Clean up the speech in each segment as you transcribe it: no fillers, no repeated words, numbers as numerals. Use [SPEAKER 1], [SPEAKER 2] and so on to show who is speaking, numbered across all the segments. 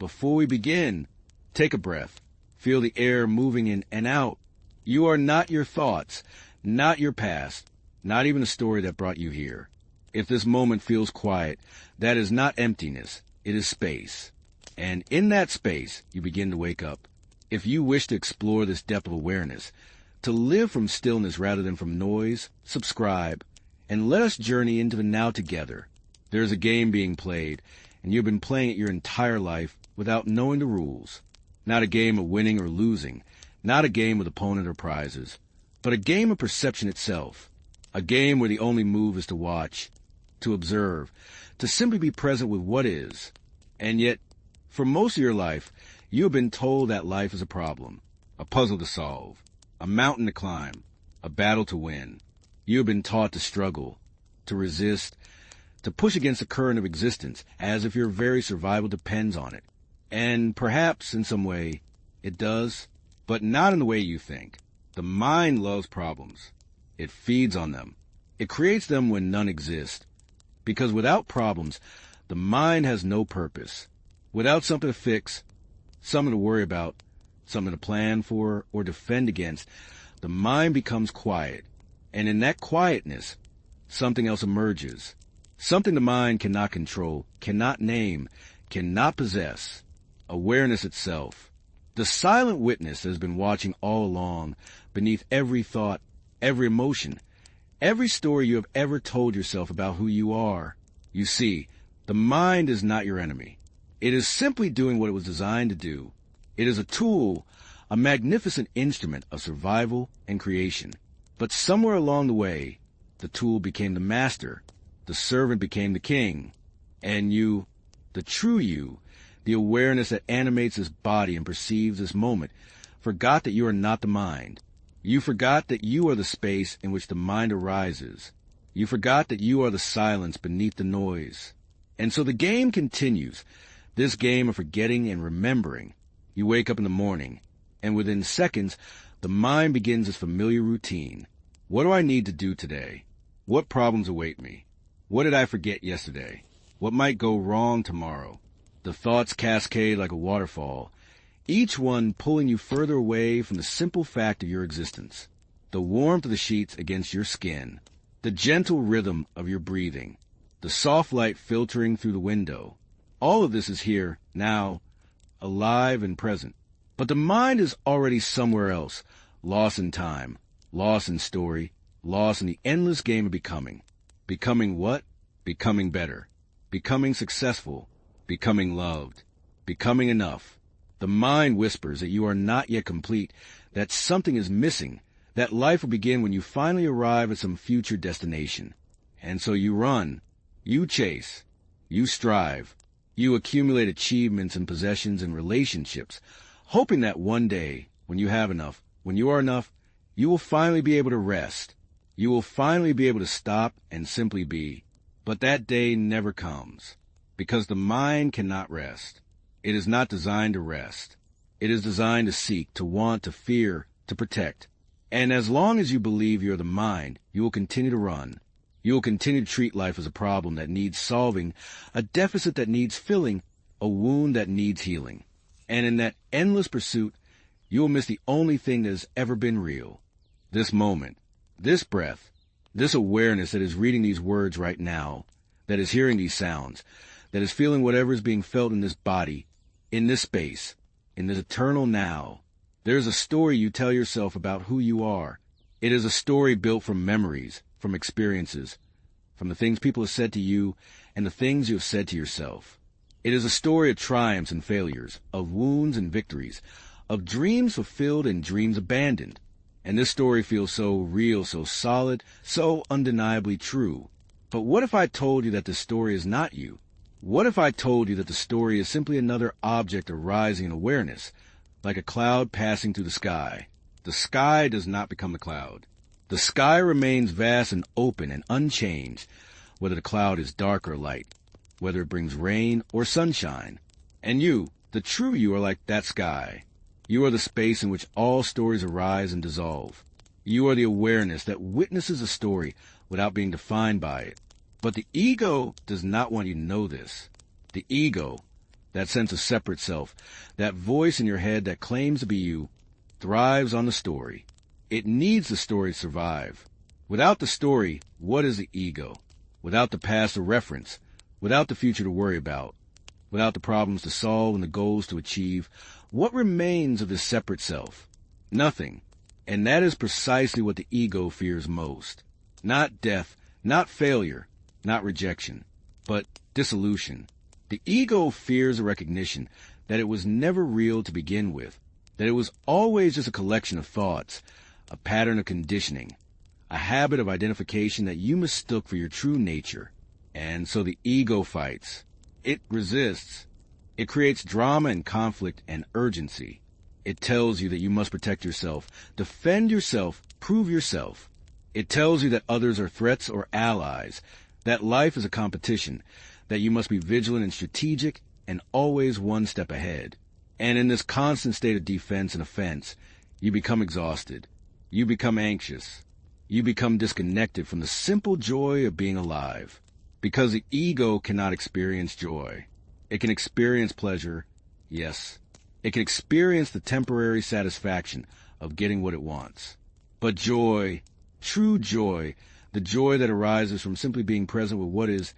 [SPEAKER 1] before we begin, take a breath. Feel the air moving in and out. You are not your thoughts, not your past, not even the story that brought you here. If this moment feels quiet, that is not emptiness, it is space. And in that space, you begin to wake up. If you wish to explore this depth of awareness, to live from stillness rather than from noise, subscribe, and let us journey into the now together. There is a game being played, and you've been playing it your entire life without knowing the rules. Not a game of winning or losing, not a game with opponent or prizes, but a game of perception itself. A game where the only move is to watch, to observe, to simply be present with what is. And yet, for most of your life, you have been told that life is a problem, a puzzle to solve, a mountain to climb, a battle to win. You have been taught to struggle, to resist, to push against the current of existence as if your very survival depends on it. And perhaps, in some way, it does, but not in the way you think. The mind loves problems. It feeds on them. It creates them when none exist. Because without problems, the mind has no purpose. Without something to fix, something to worry about, something to plan for or defend against, the mind becomes quiet. And in that quietness, something else emerges. Something the mind cannot control, cannot name, cannot possess. Awareness itself. The silent witness that has been watching all along, beneath every thought, every emotion, every story you have ever told yourself about who you are. You see, the mind is not your enemy. It is simply doing what it was designed to do. It is a tool, a magnificent instrument of survival and creation. But somewhere along the way, the tool became the master, the servant became the king, and you, the true you, the awareness that animates this body and perceives this moment, forgot that you are not the mind. You forgot that you are the space in which the mind arises. You forgot that you are the silence beneath the noise. And so the game continues, this game of forgetting and remembering. You wake up in the morning, and within seconds, the mind begins its familiar routine. What do I need to do today? What problems await me? What did I forget yesterday? What might go wrong tomorrow? The thoughts cascade like a waterfall, each one pulling you further away from the simple fact of your existence. The warmth of the sheets against your skin, the gentle rhythm of your breathing, the soft light filtering through the window. All of this is here, now, alive and present. But the mind is already somewhere else, lost in time, lost in story, lost in the endless game of becoming. Becoming what? Becoming better. Becoming successful. Becoming loved. Becoming enough. The mind whispers that you are not yet complete, that something is missing, that life will begin when you finally arrive at some future destination. And so you run, you chase, you strive, you accumulate achievements and possessions and relationships, hoping that one day, when you have enough, when you are enough, you will finally be able to rest. You will finally be able to stop and simply be. But that day never comes, because the mind cannot rest. It is not designed to rest. It is designed to seek, to want, to fear, to protect. And as long as you believe you are the mind, you will continue to run. You will continue to treat life as a problem that needs solving, a deficit that needs filling, a wound that needs healing. And in that endless pursuit, you will miss the only thing that has ever been real. This moment, this breath, this awareness that is reading these words right now, that is hearing these sounds, that is feeling whatever is being felt in this body, in this space, in this eternal now. There is a story you tell yourself about who you are. It is a story built from memories, from experiences, from the things people have said to you and the things you have said to yourself. It is a story of triumphs and failures, of wounds and victories, of dreams fulfilled and dreams abandoned. And this story feels so real, so solid, so undeniably true. But what if I told you that the story is not you? What if I told you that the story is simply another object arising in awareness, like a cloud passing through the sky? The sky does not become the cloud. The sky remains vast and open and unchanged, whether the cloud is dark or light, whether it brings rain or sunshine. And you, the true you, are like that sky. You are the space in which all stories arise and dissolve. You are the awareness that witnesses a story without being defined by it. But the ego does not want you to know this. The ego, that sense of separate self, that voice in your head that claims to be you, thrives on the story. It needs the story to survive. Without the story, what is the ego? Without the past to reference, without the future to worry about, without the problems to solve and the goals to achieve, what remains of this separate self? Nothing. And that is precisely what the ego fears most. Not death, not failure, not rejection, but dissolution. The ego fears a recognition that it was never real to begin with, that it was always just a collection of thoughts, a pattern of conditioning, a habit of identification that you mistook for your true nature. And so the ego fights. It resists. It creates drama and conflict and urgency. It tells you that you must protect yourself, defend yourself, prove yourself. It tells you that others are threats or allies, that life is a competition, that you must be vigilant and strategic and always one step ahead. And in this constant state of defense and offense, you become exhausted. You become anxious. You become disconnected from the simple joy of being alive. Because the ego cannot experience joy. It can experience pleasure, yes. It can experience the temporary satisfaction of getting what it wants. But joy, true joy, the joy that arises from simply being present with what is,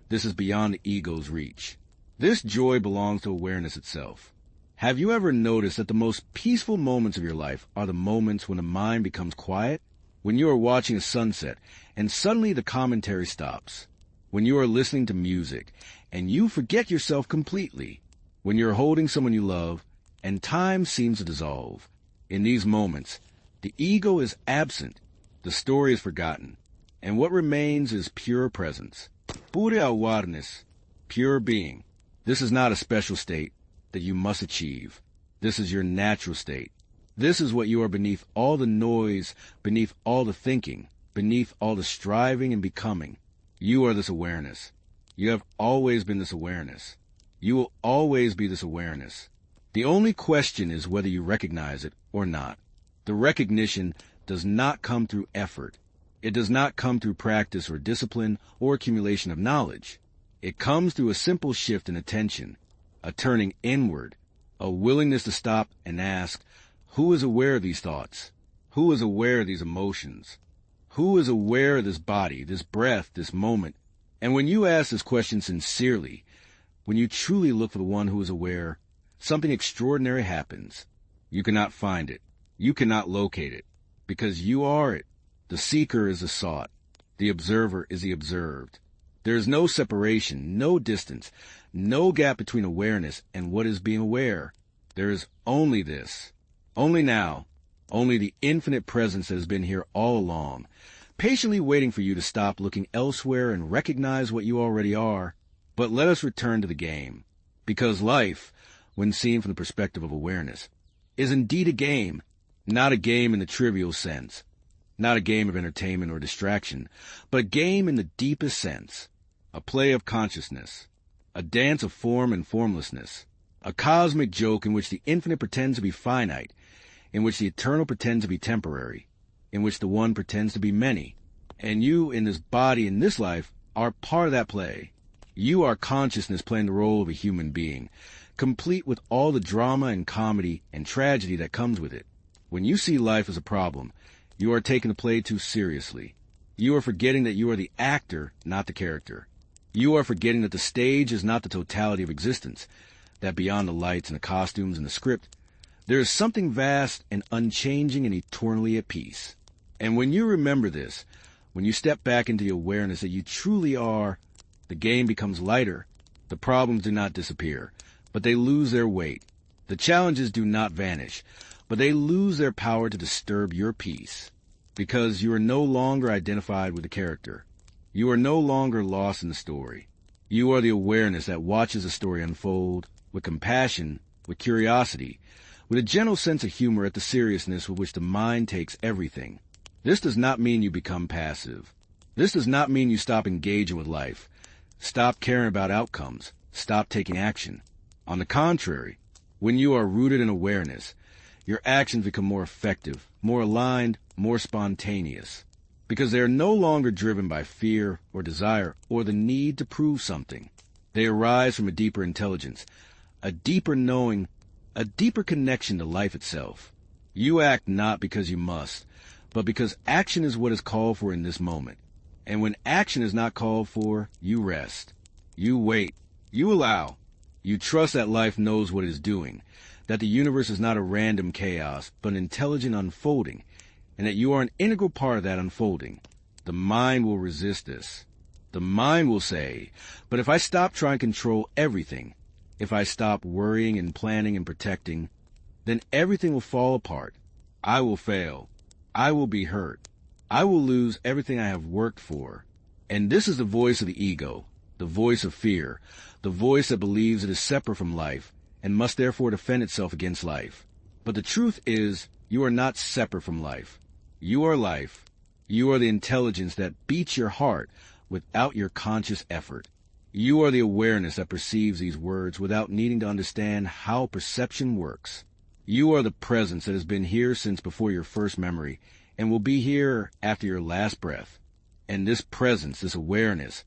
[SPEAKER 1] this is beyond the ego's reach. This joy belongs to awareness itself. Have you ever noticed that the most peaceful moments of your life are the moments when the mind becomes quiet? When you are watching a sunset and suddenly the commentary stops. When you are listening to music and you forget yourself completely. When you're holding someone you love and time seems to dissolve. In these moments, the ego is absent, the story is forgotten, and what remains is pure presence, pure awareness, pure being. This is not a special state that you must achieve. This is your natural state. This is what you are beneath all the noise, beneath all the thinking, beneath all the striving and becoming. You are this awareness. You have always been this awareness. You will always be this awareness. The only question is whether you recognize it or not. The recognition does not come through effort. It does not come through practice or discipline or accumulation of knowledge. It comes through a simple shift in attention, a turning inward, a willingness to stop and ask, who is aware of these thoughts? Who is aware of these emotions? Who is aware of this body, this breath, this moment? And when you ask this question sincerely, when you truly look for the one who is aware, something extraordinary happens. You cannot find it. You cannot locate it. Because you are it. The seeker is the sought. The observer is the observed. There is no separation, no distance, no gap between awareness and what is being aware. There is only this. Only now. Only the infinite presence that has been here all along, patiently waiting for you to stop looking elsewhere and recognize what you already are. But let us return to the game. Because life, when seen from the perspective of awareness, is indeed a game, not a game in the trivial sense, not a game of entertainment or distraction, but a game in the deepest sense, a play of consciousness, a dance of form and formlessness, a cosmic joke in which the infinite pretends to be finite, in which the eternal pretends to be temporary, in which the one pretends to be many, and you in this body in this life are part of that play. You are consciousness playing the role of a human being, complete with all the drama and comedy and tragedy that comes with it. When you see life as a problem, you are taking the play too seriously. You are forgetting that you are the actor, not the character. You are forgetting that the stage is not the totality of existence, that beyond the lights and the costumes and the script, there is something vast and unchanging and eternally at peace. And when you remember this, when you step back into the awareness that you truly are, the game becomes lighter. The problems do not disappear, but they lose their weight. The challenges do not vanish, but they lose their power to disturb your peace. Because you are no longer identified with the character. You are no longer lost in the story. You are the awareness that watches the story unfold with compassion, with curiosity, with a gentle sense of humor at the seriousness with which the mind takes everything. This does not mean you become passive. This does not mean you stop engaging with life, stop caring about outcomes, stop taking action. On the contrary, when you are rooted in awareness, your actions become more effective, more aligned, more spontaneous, because they are no longer driven by fear or desire or the need to prove something. They arise from a deeper intelligence, a deeper knowing, a deeper connection to life itself. You act not because you must, but because action is what is called for in this moment. And when action is not called for, you rest. You wait. You allow. You trust that life knows what it is doing, that the universe is not a random chaos, but an intelligent unfolding, and that you are an integral part of that unfolding. The mind will resist this. The mind will say, but if I stop trying to control everything, if I stop worrying and planning and protecting, then everything will fall apart. I will fail. I will be hurt. I will lose everything I have worked for. And this is the voice of the ego, the voice of fear, the voice that believes it is separate from life and must therefore defend itself against life. But the truth is, you are not separate from life. You are life. You are the intelligence that beats your heart without your conscious effort. You are the awareness that perceives these words without needing to understand how perception works. You are the presence that has been here since before your first memory and will be here after your last breath. And this presence, this awareness,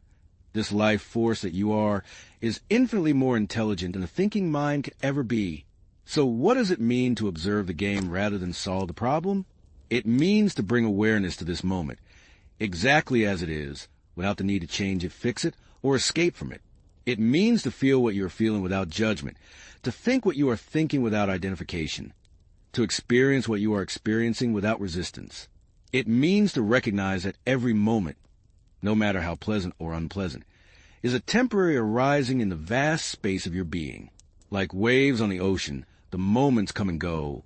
[SPEAKER 1] this life force that you are, is infinitely more intelligent than a thinking mind could ever be. So what does it mean to observe the game rather than solve the problem? It means to bring awareness to this moment, exactly as it is, without the need to change it, fix it, or escape from it. It means to feel what you are feeling without judgment, to think what you are thinking without identification, to experience what you are experiencing without resistance. It means to recognize that every moment, no matter how pleasant or unpleasant, is a temporary arising in the vast space of your being. Like waves on the ocean, the moments come and go,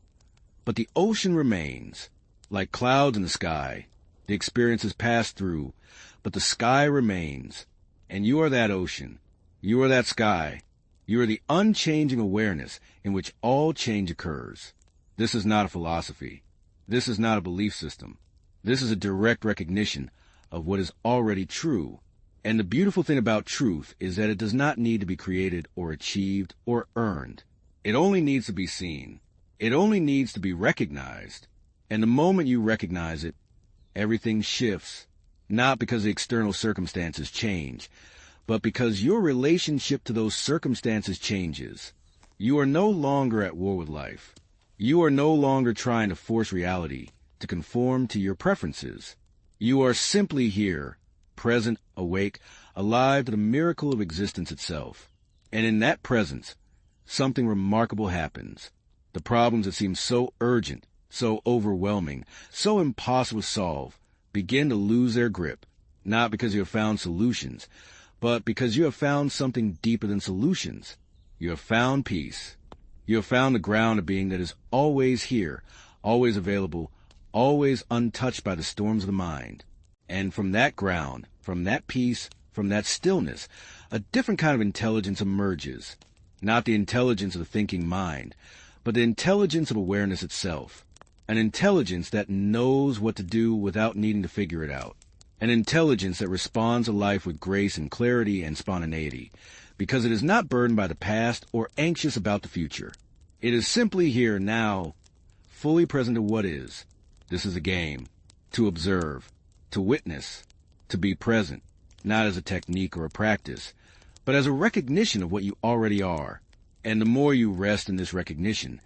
[SPEAKER 1] but the ocean remains. Like clouds in the sky, the experiences pass through, but the sky remains. And you are that ocean. You are that sky. You are the unchanging awareness in which all change occurs. This is not a philosophy. This is not a belief system. This is a direct recognition of what is already true. And the beautiful thing about truth is that it does not need to be created or achieved or earned. It only needs to be seen. It only needs to be recognized. And the moment you recognize it, everything shifts, not because the external circumstances change, but because your relationship to those circumstances changes. You are no longer at war with life. You are no longer trying to force reality to conform to your preferences. You are simply here, present, awake, alive to the miracle of existence itself. And in that presence, something remarkable happens. The problems that seem so urgent, so overwhelming, so impossible to solve, begin to lose their grip, not because you have found solutions, but because you have found something deeper than solutions. You have found peace. You have found the ground of being that is always here, always available, always untouched by the storms of the mind. And from that ground, from that peace, from that stillness, a different kind of intelligence emerges. Not the intelligence of the thinking mind, but the intelligence of awareness itself. An intelligence that knows what to do without needing to figure it out. An intelligence that responds to life with grace and clarity and spontaneity, because it is not burdened by the past or anxious about the future. It is simply here now, fully present to what is. This is a game. To observe, to witness, to be present, not as a technique or a practice, but as a recognition of what you already are. And the more you rest in this recognition,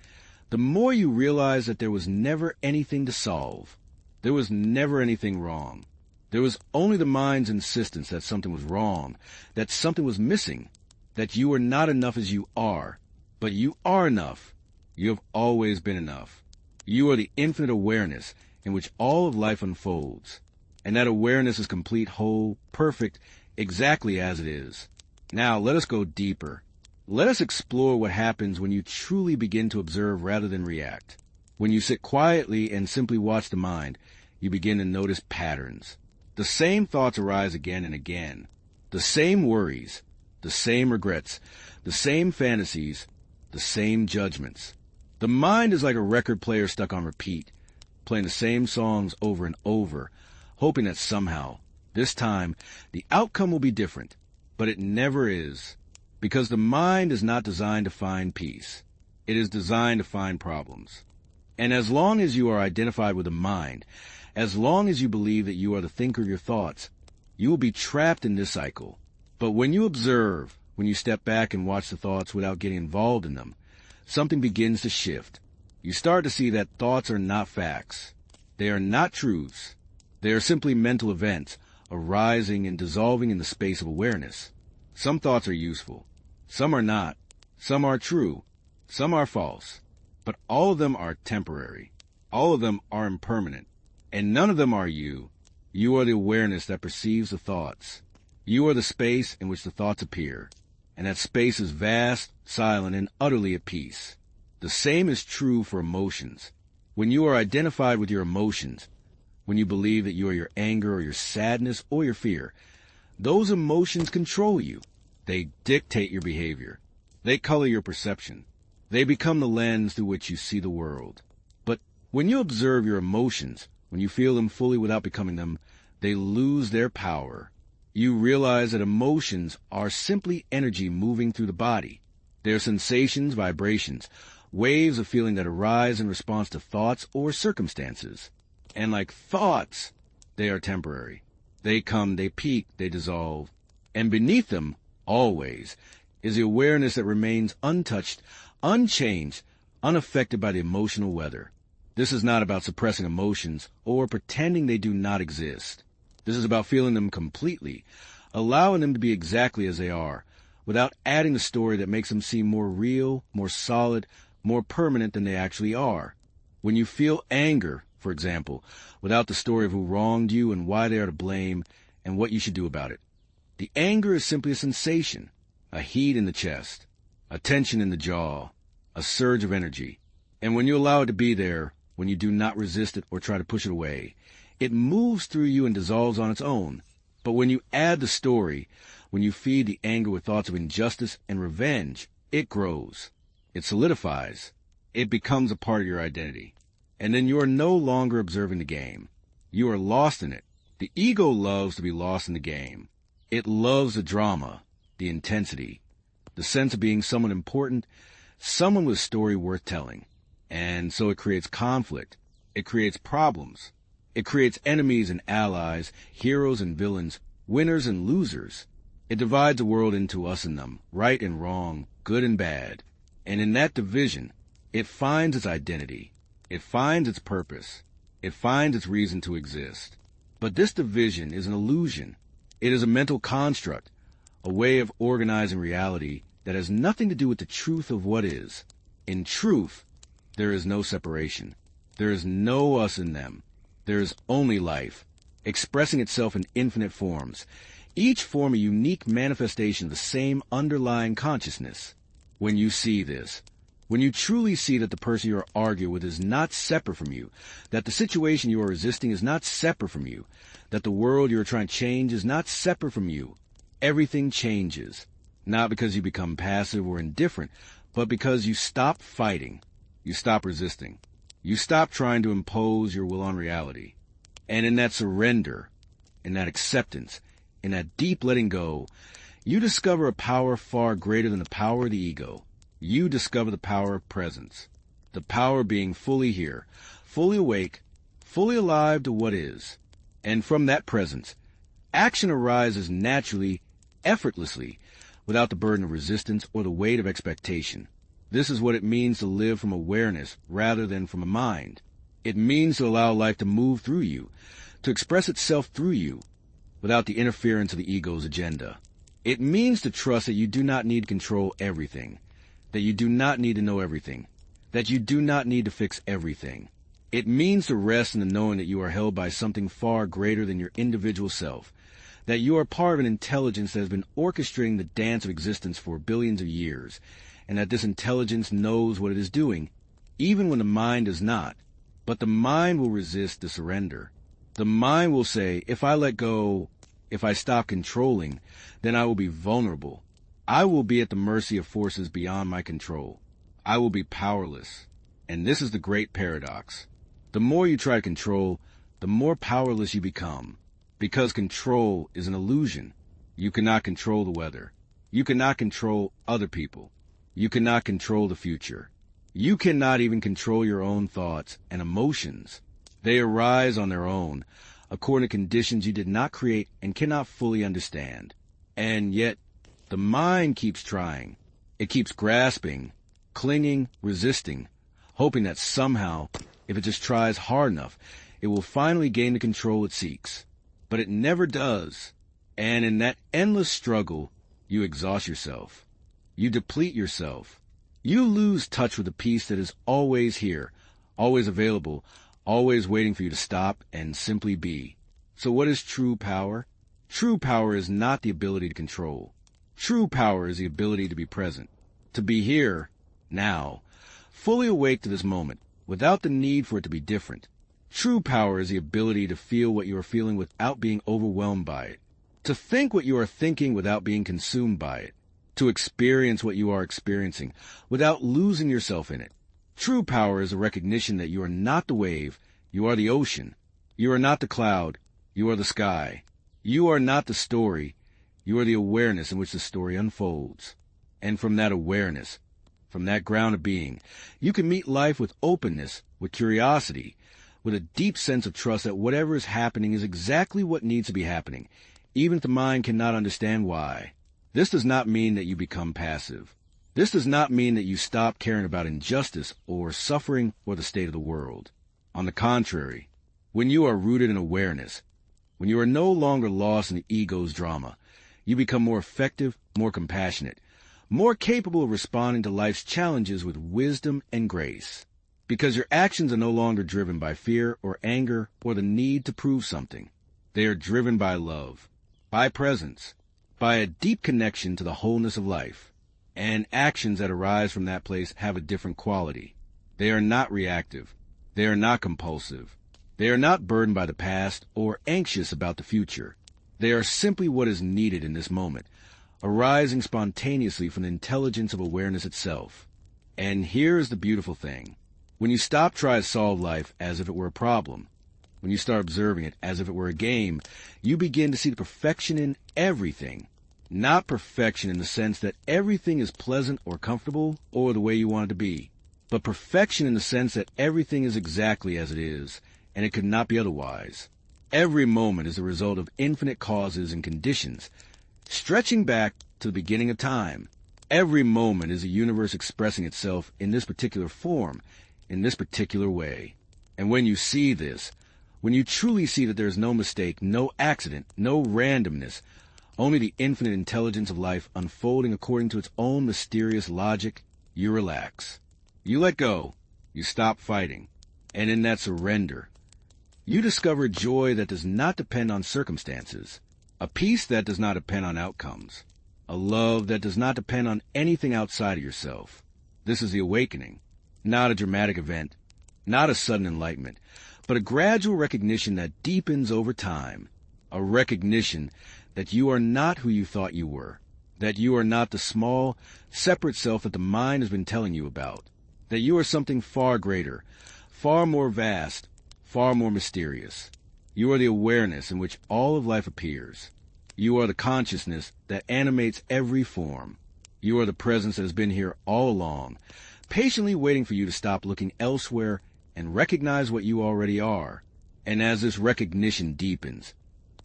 [SPEAKER 1] the more you realize that there was never anything to solve. There was never anything wrong. There was only the mind's insistence that something was wrong, that something was missing, that you are not enough as you are. But you are enough. You have always been enough. You are the infinite awareness in which all of life unfolds. And that awareness is complete, whole, perfect, exactly as it is. Now let us go deeper. Let us explore what happens when you truly begin to observe rather than react. When you sit quietly and simply watch the mind, you begin to notice patterns. The same thoughts arise again and again. The same worries, the same regrets, the same fantasies, the same judgments. The mind is like a record player stuck on repeat, playing the same songs over and over, hoping that somehow, this time, the outcome will be different. But it never is. Because the mind is not designed to find peace. It is designed to find problems. And as long as you are identified with the mind, as long as you believe that you are the thinker of your thoughts, you will be trapped in this cycle. But when you observe, when you step back and watch the thoughts without getting involved in them, something begins to shift. You start to see that thoughts are not facts. They are not truths. They are simply mental events arising and dissolving in the space of awareness. Some thoughts are useful. Some are not. Some are true. Some are false. But all of them are temporary. All of them are impermanent. And none of them are you. You are the awareness that perceives the thoughts. You are the space in which the thoughts appear. And that space is vast, silent, and utterly at peace. The same is true for emotions. When you are identified with your emotions, when you believe that you are your anger or your sadness or your fear, those emotions control you. They dictate your behavior. They color your perception. They become the lens through which you see the world. But when you observe your emotions, when you feel them fully without becoming them, they lose their power. You realize that emotions are simply energy moving through the body. They are sensations, vibrations, waves of feeling that arise in response to thoughts or circumstances. And like thoughts, they are temporary. They come, they peak, they dissolve. And beneath them, always, is the awareness that remains untouched, unchanged, unaffected by the emotional weather. This is not about suppressing emotions or pretending they do not exist. This is about feeling them completely, allowing them to be exactly as they are, without adding the story that makes them seem more real, more solid, more permanent than they actually are. When you feel anger, for example, without the story of who wronged you and why they are to blame and what you should do about it. The anger is simply a sensation, a heat in the chest, a tension in the jaw, a surge of energy. And when you allow it to be there, when you do not resist it or try to push it away, it moves through you and dissolves on its own. But when you add the story, when you feed the anger with thoughts of injustice and revenge, it grows. It solidifies. It becomes a part of your identity. And then you are no longer observing the game. You are lost in it. The ego loves to be lost in the game. It loves the drama, the intensity, the sense of being someone important, someone with a story worth telling. And so it creates conflict. It creates problems. It creates enemies and allies, heroes and villains, winners and losers. It divides the world into us and them, right and wrong, good and bad. And in that division, it finds its identity. It finds its purpose. It finds its reason to exist. But this division is an illusion. It is a mental construct, a way of organizing reality that has nothing to do with the truth of what is. In truth, there is no separation. There is no us in them. There is only life, expressing itself in infinite forms, each form a unique manifestation of the same underlying consciousness. When you see this, when you truly see that the person you are arguing with is not separate from you, that the situation you are resisting is not separate from you, that the world you are trying to change is not separate from you, everything changes. Not because you become passive or indifferent, but because you stop fighting. You stop resisting. You stop trying to impose your will on reality. And in that surrender, in that acceptance, in that deep letting go, you discover a power far greater than the power of the ego. You discover the power of presence, the power of being fully here, fully awake, fully alive to what is. And from that presence, action arises naturally, effortlessly, without the burden of resistance or the weight of expectation. This is what it means to live from awareness rather than from a mind. It means to allow life to move through you, to express itself through you, without the interference of the ego's agenda. It means to trust that you do not need to control everything, that you do not need to know everything, that you do not need to fix everything. It means to rest in the knowing that you are held by something far greater than your individual self, that you are part of an intelligence that has been orchestrating the dance of existence for billions of years, and that this intelligence knows what it is doing, even when the mind does not. But the mind will resist the surrender. The mind will say, if I let go, if I stop controlling, then I will be vulnerable. I will be at the mercy of forces beyond my control. I will be powerless. And this is the great paradox. The more you try to control, the more powerless you become. Because control is an illusion. You cannot control the weather. You cannot control other people. You cannot control the future. You cannot even control your own thoughts and emotions. They arise on their own, according to conditions you did not create and cannot fully understand. And yet, The mind keeps trying. It keeps grasping, clinging, resisting, hoping that somehow, if it just tries hard enough, it will finally gain the control it seeks. But it never does. And in that endless struggle, you exhaust yourself. You deplete yourself. You lose touch with the peace that is always here, always available, always waiting for you to stop and simply be. So what is true power? True power is not the ability to control. True power is the ability to be present, to be here, now, fully awake to this moment, without the need for it to be different. True power is the ability to feel what you are feeling without being overwhelmed by it, to think what you are thinking without being consumed by it, to experience what you are experiencing without losing yourself in it. True power is a recognition that you are not the wave, you are the ocean. You are not the cloud, you are the sky. You are not the story, you are the awareness in which the story unfolds. And from that awareness, from that ground of being, you can meet life with openness, with curiosity, with a deep sense of trust that whatever is happening is exactly what needs to be happening, even if the mind cannot understand why. This does not mean that you become passive. This does not mean that you stop caring about injustice or suffering or the state of the world. On the contrary, when you are rooted in awareness, when you are no longer lost in the ego's drama, you become more effective, more compassionate, more capable of responding to life's challenges with wisdom and grace. Because your actions are no longer driven by fear or anger or the need to prove something. They are driven by love, by presence, by a deep connection to the wholeness of life. And actions that arise from that place have a different quality. They are not reactive. They are not compulsive. They are not burdened by the past or anxious about the future. They are simply what is needed in this moment, arising spontaneously from the intelligence of awareness itself. And here is the beautiful thing. When you stop trying to solve life as if it were a problem, when you start observing it as if it were a game, you begin to see the perfection in everything. Not perfection in the sense that everything is pleasant or comfortable or the way you want it to be, but perfection in the sense that everything is exactly as it is, and it could not be otherwise. Every moment is the result of infinite causes and conditions, stretching back to the beginning of time. Every moment is a universe expressing itself in this particular form, in this particular way. And when you see this, when you truly see that there is no mistake, no accident, no randomness, only the infinite intelligence of life unfolding according to its own mysterious logic, you relax. You let go. You stop fighting. And in that surrender, you discover joy that does not depend on circumstances, a peace that does not depend on outcomes, a love that does not depend on anything outside of yourself. This is the awakening, not a dramatic event, not a sudden enlightenment, but a gradual recognition that deepens over time, a recognition that you are not who you thought you were, that you are not the small, separate self that the mind has been telling you about, that you are something far greater, far more vast, far more mysterious. You are the awareness in which all of life appears. You are the consciousness that animates every form. You are the presence that has been here all along, patiently waiting for you to stop looking elsewhere and recognize what you already are. And as this recognition deepens,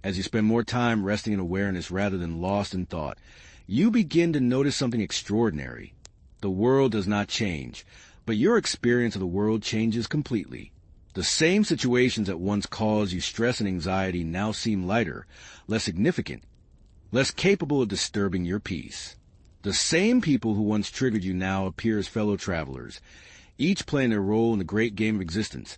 [SPEAKER 1] as you spend more time resting in awareness rather than lost in thought, you begin to notice something extraordinary. The world does not change, but your experience of the world changes completely. The same situations that once caused you stress and anxiety now seem lighter, less significant, less capable of disturbing your peace. The same people who once triggered you now appear as fellow travelers, each playing their role in the great game of existence,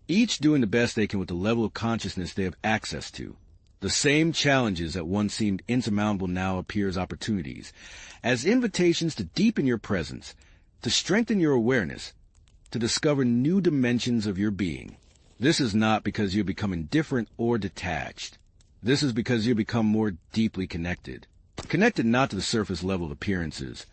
[SPEAKER 1] each doing the best they can with the level of consciousness they have access to. The same challenges that once seemed insurmountable now appear as opportunities, as invitations to deepen your presence, to strengthen your awareness, to discover new dimensions of your being. This is not because you become indifferent or detached. This is because you become more deeply connected. Connected not to the surface level of appearances,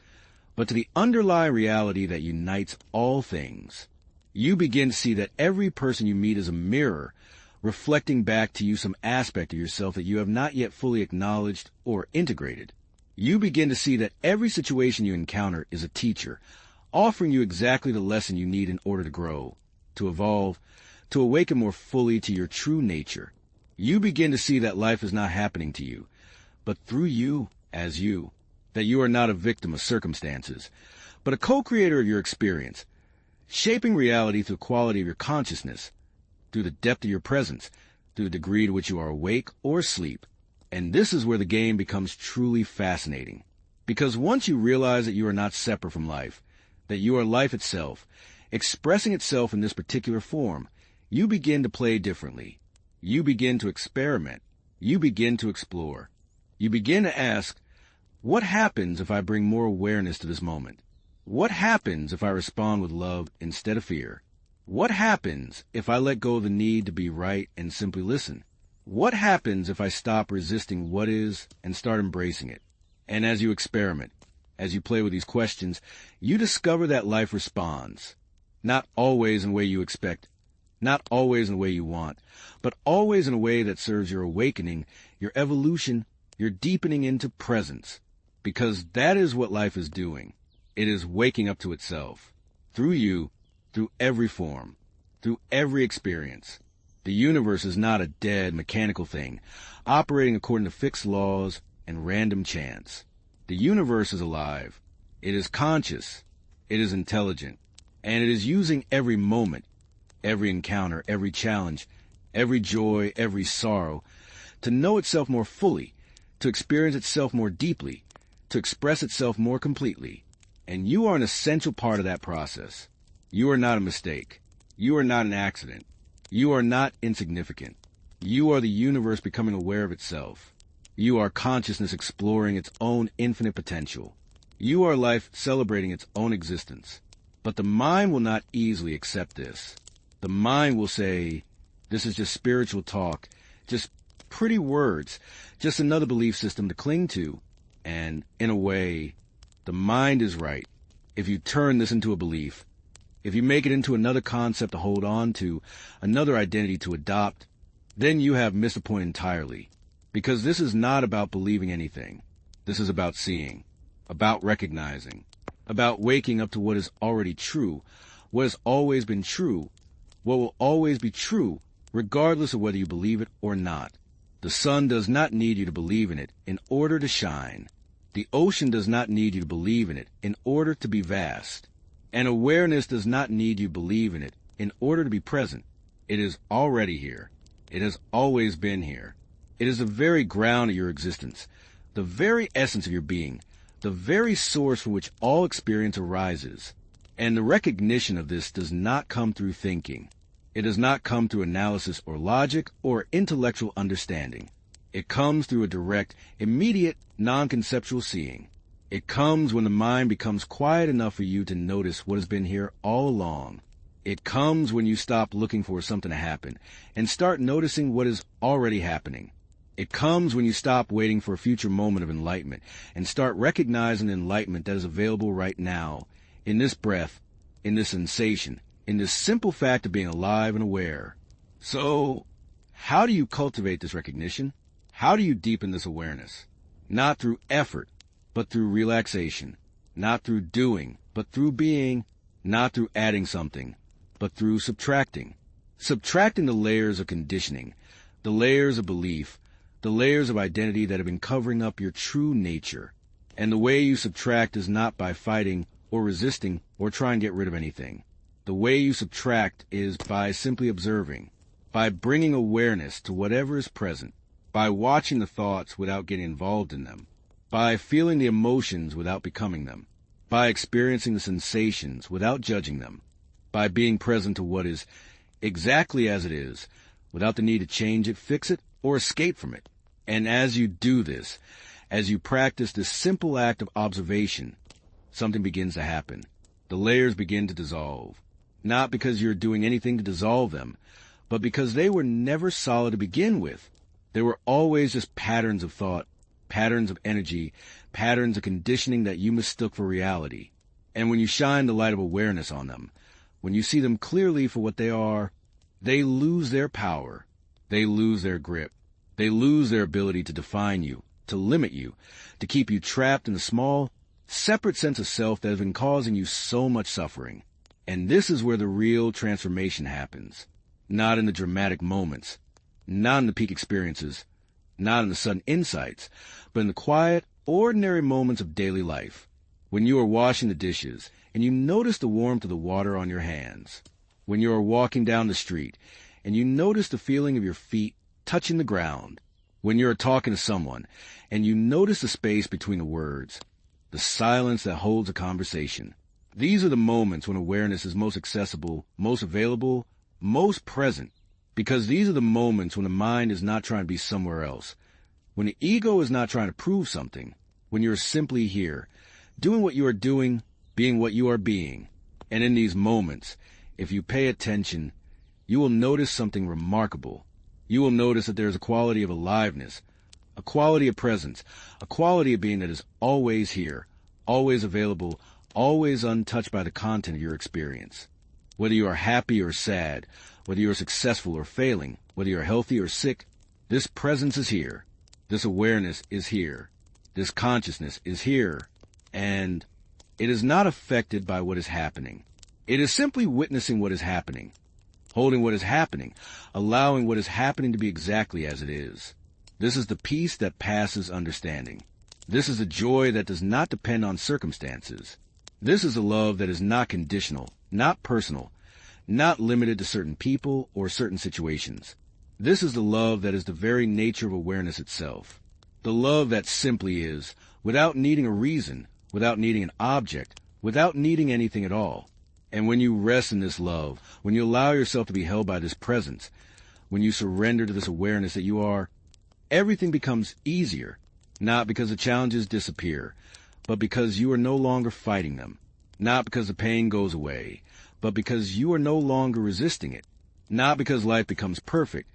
[SPEAKER 1] but to the underlying reality that unites all things. You begin to see that every person you meet is a mirror, reflecting back to you some aspect of yourself that you have not yet fully acknowledged or integrated. You begin to see that every situation you encounter is a teacher, offering you exactly the lesson you need in order to grow, to evolve, to awaken more fully to your true nature. You begin to see that life is not happening to you, but through you, as you. that you are not a victim of circumstances, but a co-creator of your experience, shaping reality through the quality of your consciousness, through the depth of your presence, through the degree to which you are awake or asleep. And this is where the game becomes truly fascinating. Because once you realize that you are not separate from life, that you are life itself, expressing itself in this particular form, you begin to play differently. You begin to experiment. You begin to explore. You begin to ask, what happens if I bring more awareness to this moment? What happens if I respond with love instead of fear? What happens if I let go of the need to be right and simply listen? What happens if I stop resisting what is and start embracing it? And as you experiment, as you play with these questions, you discover that life responds. Not always in the way you expect, not always in the way you want, but always in a way that serves your awakening, your evolution, your deepening into presence. Because that is what life is doing. It is waking up to itself. Through you, through every form, through every experience. The universe is not a dead, mechanical thing, operating according to fixed laws and random chance. The universe is alive. It is conscious. It is intelligent. And it is using every moment, every encounter, every challenge, every joy, every sorrow, to know itself more fully, to experience itself more deeply, to express itself more completely. And you are an essential part of that process. You are not a mistake. You are not an accident. You are not insignificant. You are the universe becoming aware of itself. You are consciousness exploring its own infinite potential. You are life celebrating its own existence. But the mind will not easily accept this. The mind will say, this is just spiritual talk, just pretty words, just another belief system to cling to. And, in a way, the mind is right. If you turn this into a belief, if you make it into another concept to hold on to, another identity to adopt, then you have missed the point entirely. Because this is not about believing anything. This is about seeing, about recognizing, about waking up to what is already true, what has always been true, what will always be true, regardless of whether you believe it or not. The sun does not need you to believe in it in order to shine. The ocean does not need you to believe in it in order to be vast. And awareness does not need you to believe in it in order to be present. It is already here. It has always been here. It is the very ground of your existence, the very essence of your being, the very source from which all experience arises. And the recognition of this does not come through thinking. It does not come through analysis or logic or intellectual understanding. It comes through a direct, immediate, non-conceptual seeing. It comes when the mind becomes quiet enough for you to notice what has been here all along. It comes when you stop looking for something to happen and start noticing what is already happening. It comes when you stop waiting for a future moment of enlightenment and start recognizing the enlightenment that is available right now, in this breath, in this sensation, in this simple fact of being alive and aware. So, how do you cultivate this recognition? How do you deepen this awareness? Not through effort, but through relaxation. Not through doing, but through being. Not through adding something, but through subtracting. Subtracting the layers of conditioning, the layers of belief, the layers of identity that have been covering up your true nature. And the way you subtract is not by fighting or resisting or trying to get rid of anything. The way you subtract is by simply observing, by bringing awareness to whatever is present, by watching the thoughts without getting involved in them, by feeling the emotions without becoming them, by experiencing the sensations without judging them, by being present to what is exactly as it is, without the need to change it, fix it, or escape from it. And as you do this, as you practice this simple act of observation, something begins to happen. The layers begin to dissolve. Not because you're doing anything to dissolve them, but because they were never solid to begin with. They were always just patterns of thought, patterns of energy, patterns of conditioning that you mistook for reality. And when you shine the light of awareness on them, when you see them clearly for what they are, they lose their power. They lose their grip. They lose their ability to define you, to limit you, to keep you trapped in a small, separate sense of self that has been causing you so much suffering. And this is where the real transformation happens. Not in the dramatic moments, not in the peak experiences, not in the sudden insights, but in the quiet, Ordinary moments of daily life. When you are washing the dishes and you notice the warmth of the water on your hands. When you are walking down the street and you notice the feeling of your feet touching the ground. When you are talking to someone and you notice the space between the words. The silence that holds a conversation. These are the moments when awareness is most accessible, most available, most present. Because these are the moments when the mind is not trying to be somewhere else. When the ego is not trying to prove something. When you are simply here, doing what you are doing, being what you are being. And in these moments, if you pay attention, you will notice something remarkable. You will notice that there is a quality of aliveness, a quality of presence, a quality of being that is always here, always available, always untouched by the content of your experience. Whether you are happy or sad, whether you are successful or failing, whether you are healthy or sick, this presence is here. This awareness is here. This consciousness is here. And it is not affected by what is happening. It is simply witnessing what is happening, holding what is happening, allowing what is happening to be exactly as it is. This is the peace that passes understanding. This is a joy that does not depend on circumstances. This is a love that is not conditional, not personal, not limited to certain people or certain situations. This is the love that is the very nature of awareness itself. The love that simply is, without needing a reason, without needing an object, without needing anything at all. And when you rest in this love, when you allow yourself to be held by this presence, when you surrender to this awareness that you are, everything becomes easier, not because the challenges disappear, but because you are no longer fighting them, not because the pain goes away, but because you are no longer resisting it, not because life becomes perfect,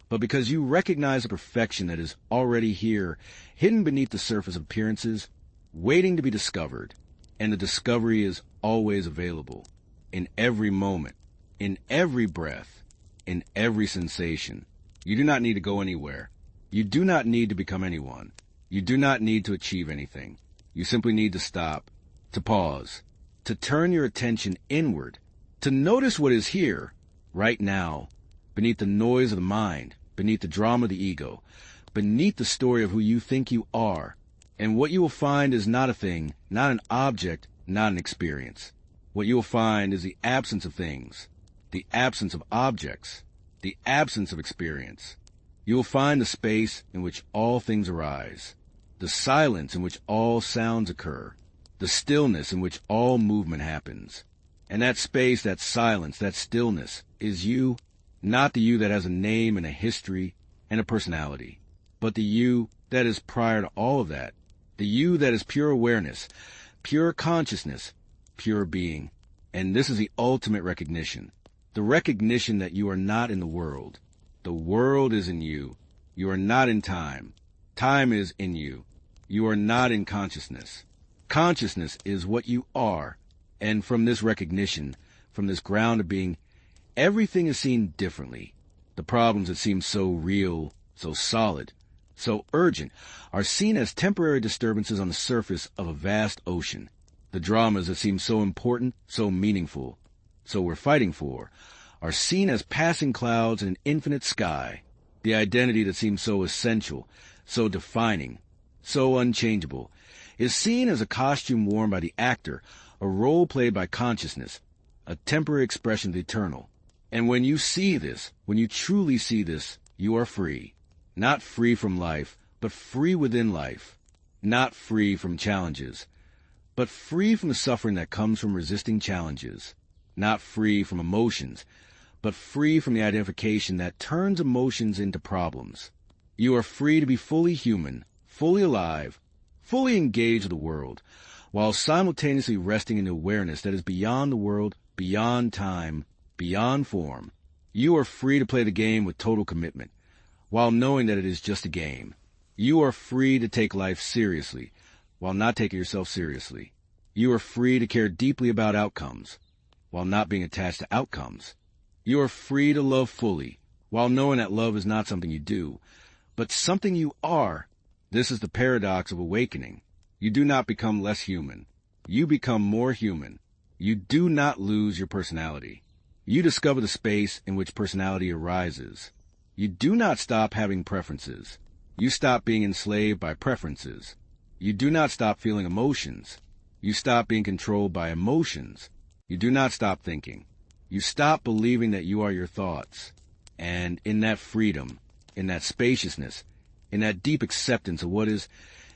[SPEAKER 1] but because you recognize a perfection that is already here, hidden beneath the surface of appearances, waiting to be discovered, and the discovery is always available, in every moment, in every breath, in every sensation. You do not need to go anywhere. You do not need to become anyone. You do not need to achieve anything. You simply need to stop, to pause, to turn your attention inward, to notice what is here, right now, beneath the noise of the mind, beneath the drama of the ego, beneath the story of who you think you are. And what you will find is not a thing, not an object, not an experience. What you will find is the absence of things, the absence of objects, the absence of experience. You will find the space in which all things arise, the silence in which all sounds occur, the stillness in which all movement happens. And that space, that silence, that stillness is you, not the you that has a name and a history and a personality, but the you that is prior to all of that, the you that is pure awareness, pure consciousness, pure being. And this is the ultimate recognition, the recognition that you are not in the world. The world is in you. You are not in time. Time is in you. You are not in consciousness. Consciousness is what you are. And from this recognition, from this ground of being, everything is seen differently. The problems that seem so real, so solid, so urgent, are seen as temporary disturbances on the surface of a vast ocean. The dramas that seem so important, so meaningful, so we're fighting for, are seen as passing clouds in an infinite sky. The identity that seems so essential, so defining, so unchangeable, is seen as a costume worn by the actor, a role played by consciousness, a temporary expression of the eternal. And when you see this, when you truly see this, you are free. Not free from life, but free within life. Not free from challenges, but free from the suffering that comes from resisting challenges. Not free from emotions, but free from the identification that turns emotions into problems. You are free to be fully human, fully alive, fully engaged with the world, while simultaneously resting in the awareness that is beyond the world, beyond time, beyond form. You are free to play the game with total commitment, while knowing that it is just a game. You are free to take life seriously, while not taking yourself seriously. You are free to care deeply about outcomes, while not being attached to outcomes. You are free to love fully, while knowing that love is not something you do, but something you are. This is the paradox of awakening. You do not become less human. You become more human. You do not lose your personality. You discover the space in which personality arises. You do not stop having preferences. You stop being enslaved by preferences. You do not stop feeling emotions. You stop being controlled by emotions. You do not stop thinking. You stop believing that you are your thoughts. And in that freedom, in that spaciousness, in that deep acceptance of what is,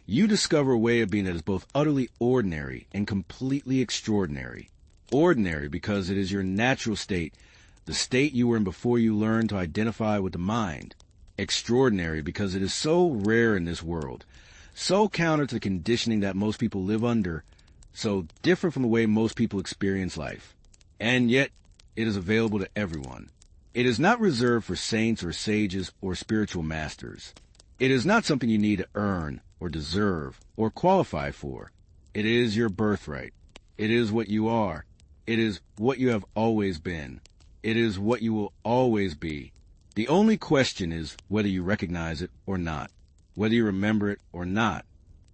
[SPEAKER 1] you discover a way of being that is both utterly ordinary and completely extraordinary. Ordinary because it is your natural state, the state you were in before you learned to identify with the mind. Extraordinary because it is so rare in this world, so counter to the conditioning that most people live under, so different from the way most people experience life. And yet, it is available to everyone. It is not reserved for saints or sages or spiritual masters. It is not something you need to earn or deserve or qualify for. It is your birthright. It is what you are. It is what you have always been. It is what you will always be. The only question is whether you recognize it or not, whether you remember it or not,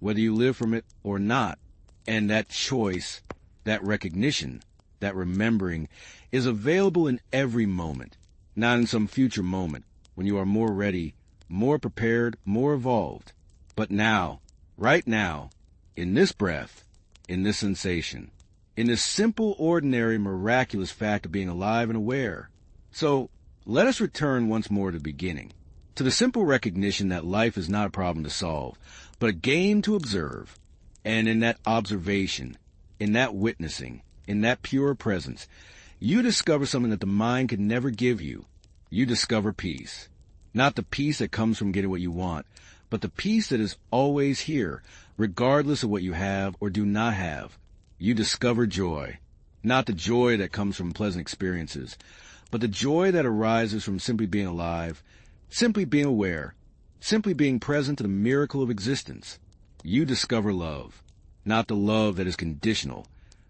[SPEAKER 1] whether you live from it or not. And that choice, that recognition, that remembering is available in every moment, not in some future moment when you are more ready, more prepared, more evolved, but now, right now, in this breath, in this sensation, in this simple, ordinary, miraculous fact of being alive and aware. So, let us return once more to the beginning, to the simple recognition that life is not a problem to solve, but a game to observe. And in that observation, in that witnessing, in that pure presence, you discover something that the mind can never give you. You discover peace. Not the peace that comes from getting what you want, but the peace that is always here, regardless of what you have or do not have. You discover joy. Not the joy that comes from pleasant experiences, but the joy that arises from simply being alive, simply being aware, simply being present to the miracle of existence. You discover love. Not the love that is conditional,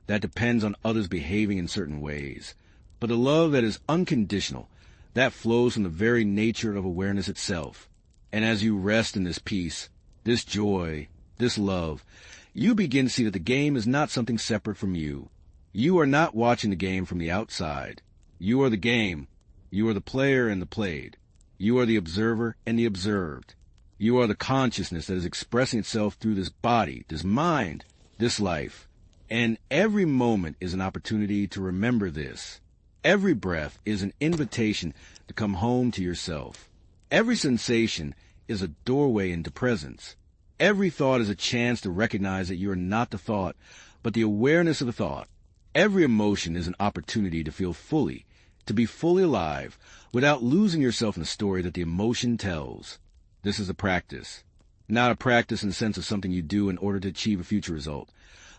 [SPEAKER 1] that depends on others behaving in certain ways, but a love that is unconditional, that flows from the very nature of awareness itself. And as you rest in this peace, this joy, this love, you begin to see that the game is not something separate from you. You are not watching the game from the outside. You are the game. You are the player and the played. You are the observer and the observed. You are the consciousness that is expressing itself through this body, this mind, this life. And every moment is an opportunity to remember this. Every breath is an invitation to come home to yourself. Every sensation is a doorway into presence. Every thought is a chance to recognize that you are not the thought, but the awareness of the thought. Every emotion is an opportunity to feel fully, to be fully alive, without losing yourself in the story that the emotion tells. This is a practice. Not a practice in the sense of something you do in order to achieve a future result,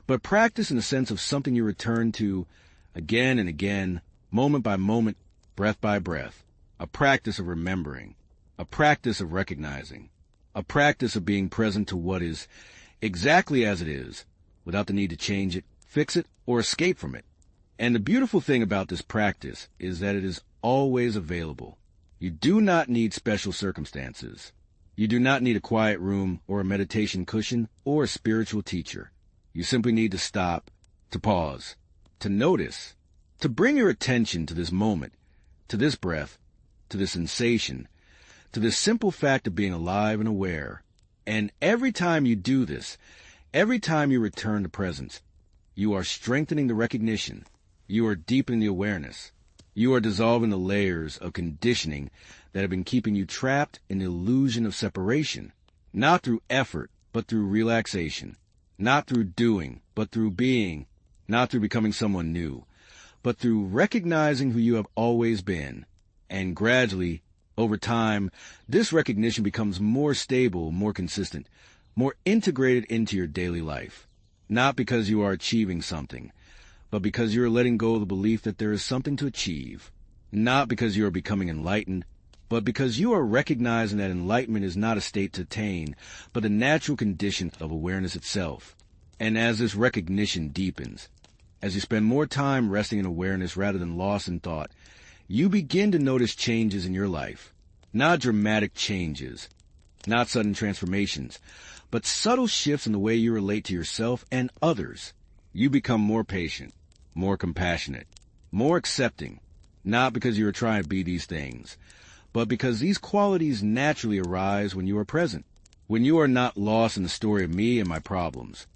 [SPEAKER 1] but practice in the sense of something you return to again and again, moment by moment, breath by breath. A practice of remembering. A practice of recognizing. A practice of being present to what is exactly as it is, without the need to change it, fix it, or escape from it. And the beautiful thing about this practice is that it is always available. You do not need special circumstances. You do not need a quiet room or a meditation cushion or a spiritual teacher. You simply need to stop, to pause, to notice, to bring your attention to this moment, to this breath, to this sensation, to this simple fact of being alive and aware. And every time you do this, every time you return to presence, you are strengthening the recognition. You are deepening the awareness. You are dissolving the layers of conditioning that have been keeping you trapped in the illusion of separation, not through effort, but through relaxation, not through doing, but through being, not through becoming someone new, but through recognizing who you have always been. And gradually, over time, this recognition becomes more stable, more consistent, more integrated into your daily life, not because you are achieving something, but because you are letting go of the belief that there is something to achieve, not because you are becoming enlightened, but because you are recognizing that enlightenment is not a state to attain, but the natural condition of awareness itself. And as this recognition deepens, as you spend more time resting in awareness rather than lost in thought, you begin to notice changes in your life. Not dramatic changes, not sudden transformations, but subtle shifts in the way you relate to yourself and others. You become more patient, more compassionate, more accepting, not because you are trying to be these things, but because these qualities naturally arise when you are present. when you are not lost in the story of me and my problems,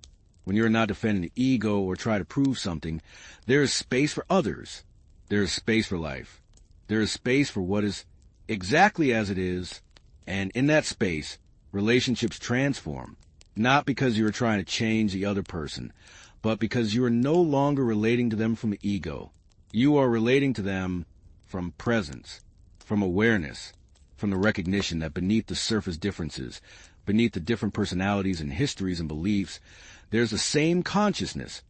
[SPEAKER 1] when you are not defending the ego or try to prove something, there is space for others. There is space for life. There is space for what is exactly as it is, and in that space, relationships transform, not because you are trying to change the other person, but because you are no longer relating to them from the ego. You are relating to them from presence, from awareness, from the recognition that beneath the surface differences, beneath the different personalities and histories and beliefs, there's the same consciousness,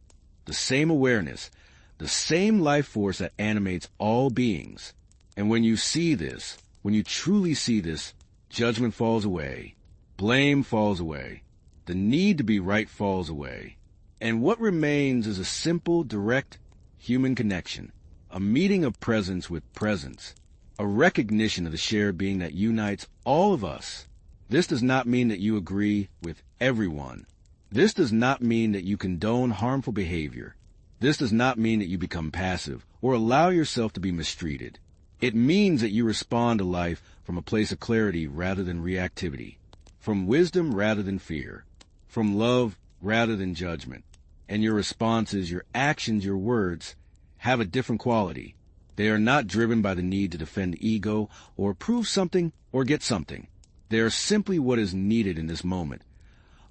[SPEAKER 1] the same awareness, the same life force that animates all beings. And when you see this, when you truly see this, judgment falls away, blame falls away, the need to be right falls away. And what remains is a simple, direct human connection, a meeting of presence with presence, a recognition of the shared being that unites all of us. This does not mean that you agree with everyone. This does not mean that you condone harmful behavior. This does not mean that you become passive or allow yourself to be mistreated. It means that you respond to life from a place of clarity rather than reactivity, from wisdom rather than fear, from love rather than judgment. And your responses, your actions, your words have a different quality. They are not driven by the need to defend the ego or prove something or get something. They are simply what is needed in this moment,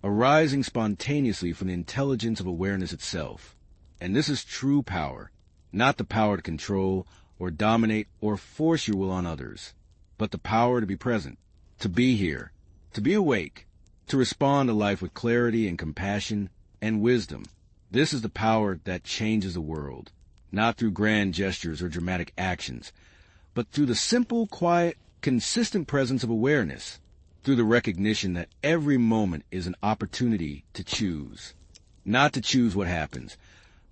[SPEAKER 1] arising spontaneously from the intelligence of awareness itself. And this is true power, not the power to control or dominate or force your will on others, but the power to be present, to be here, to be awake, to respond to life with clarity and compassion and wisdom. This is the power that changes the world, not through grand gestures or dramatic actions, but through the simple, quiet, consistent presence of awareness, through the recognition that every moment is an opportunity to choose, not to choose what happens,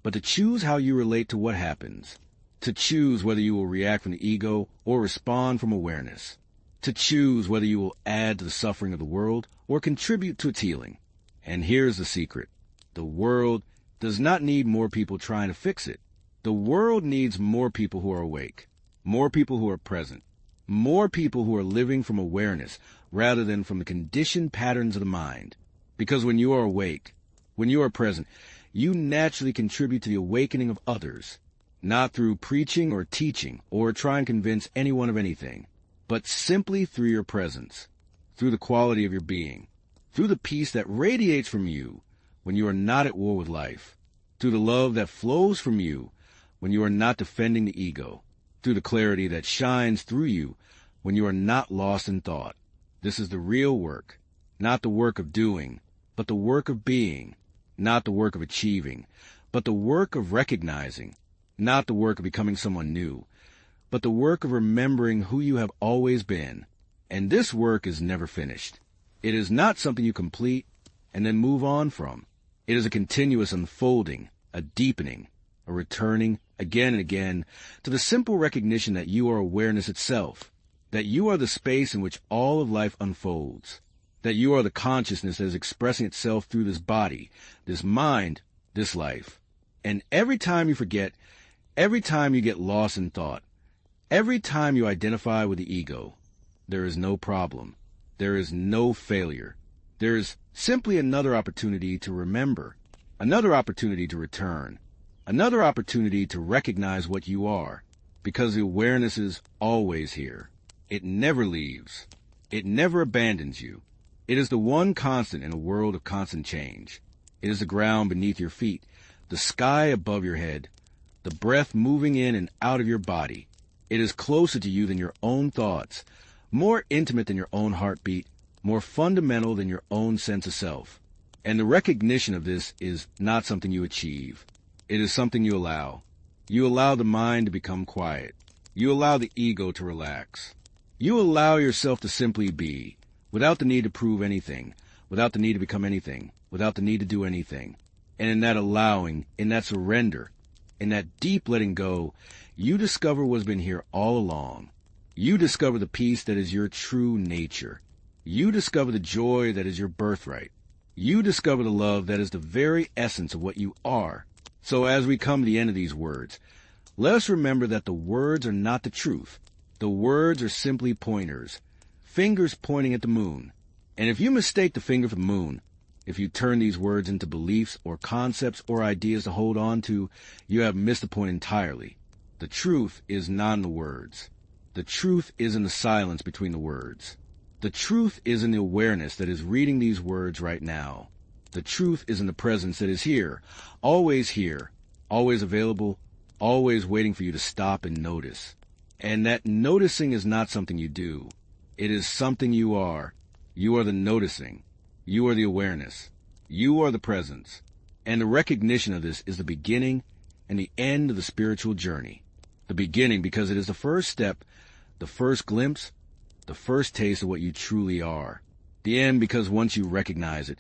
[SPEAKER 1] but to choose how you relate to what happens, to choose whether you will react from the ego or respond from awareness, to choose whether you will add to the suffering of the world or contribute to its healing. And here's the secret. The world does not need more people trying to fix it. The world needs more people who are awake, more people who are present, more people who are living from awareness rather than from the conditioned patterns of the mind. Because when you are awake, when you are present, you naturally contribute to the awakening of others, not through preaching or teaching or trying to convince anyone of anything, but simply through your presence, through the quality of your being, through the peace that radiates from you when you are not at war with life, through the love that flows from you when you are not defending the ego, through the clarity that shines through you when you are not lost in thought. This is the real work, not the work of doing, but the work of being, not the work of achieving, but the work of recognizing, not the work of becoming someone new, but the work of remembering who you have always been. And this work is never finished. It is not something you complete and then move on from. It is a continuous unfolding, a deepening, a returning again and again to the simple recognition that you are awareness itself, that you are the space in which all of life unfolds, that you are the consciousness that is expressing itself through this body, this mind, this life. And every time you forget, every time you get lost in thought, every time you identify with the ego, there is no problem. There is no failure. There is simply another opportunity to remember, another opportunity to return, another opportunity to recognize what you are, because the awareness is always here. It never leaves. It never abandons you. It is the one constant in a world of constant change. It is the ground beneath your feet, the sky above your head, the breath moving in and out of your body. It is closer to you than your own thoughts, more intimate than your own heartbeat, more fundamental than your own sense of self. And the recognition of this is not something you achieve. It is something you allow. You allow the mind to become quiet. You allow the ego to relax. You allow yourself to simply be, without the need to prove anything, without the need to become anything, without the need to do anything. And in that allowing, in that surrender, in that deep letting go, you discover what's been here all along. You discover the peace that is your true nature. You discover the joy that is your birthright. You discover the love that is the very essence of what you are. So as we come to the end of these words, let us remember that the words are not the truth. The words are simply pointers, fingers pointing at the moon. And if you mistake the finger for the moon, if you turn these words into beliefs or concepts or ideas to hold on to, you have missed the point entirely. The truth is not in the words. The truth is in the silence between the words. The truth is in the awareness that is reading these words right now. The truth is in the presence that is here, always available, always waiting for you to stop and notice. And that noticing is not something you do. It is something you are. You are the noticing. You are the awareness. You are the presence. And the recognition of this is the beginning and the end of the spiritual journey. The beginning because it is the first step, the first glimpse, the first taste of what you truly are. The end because once you recognize it,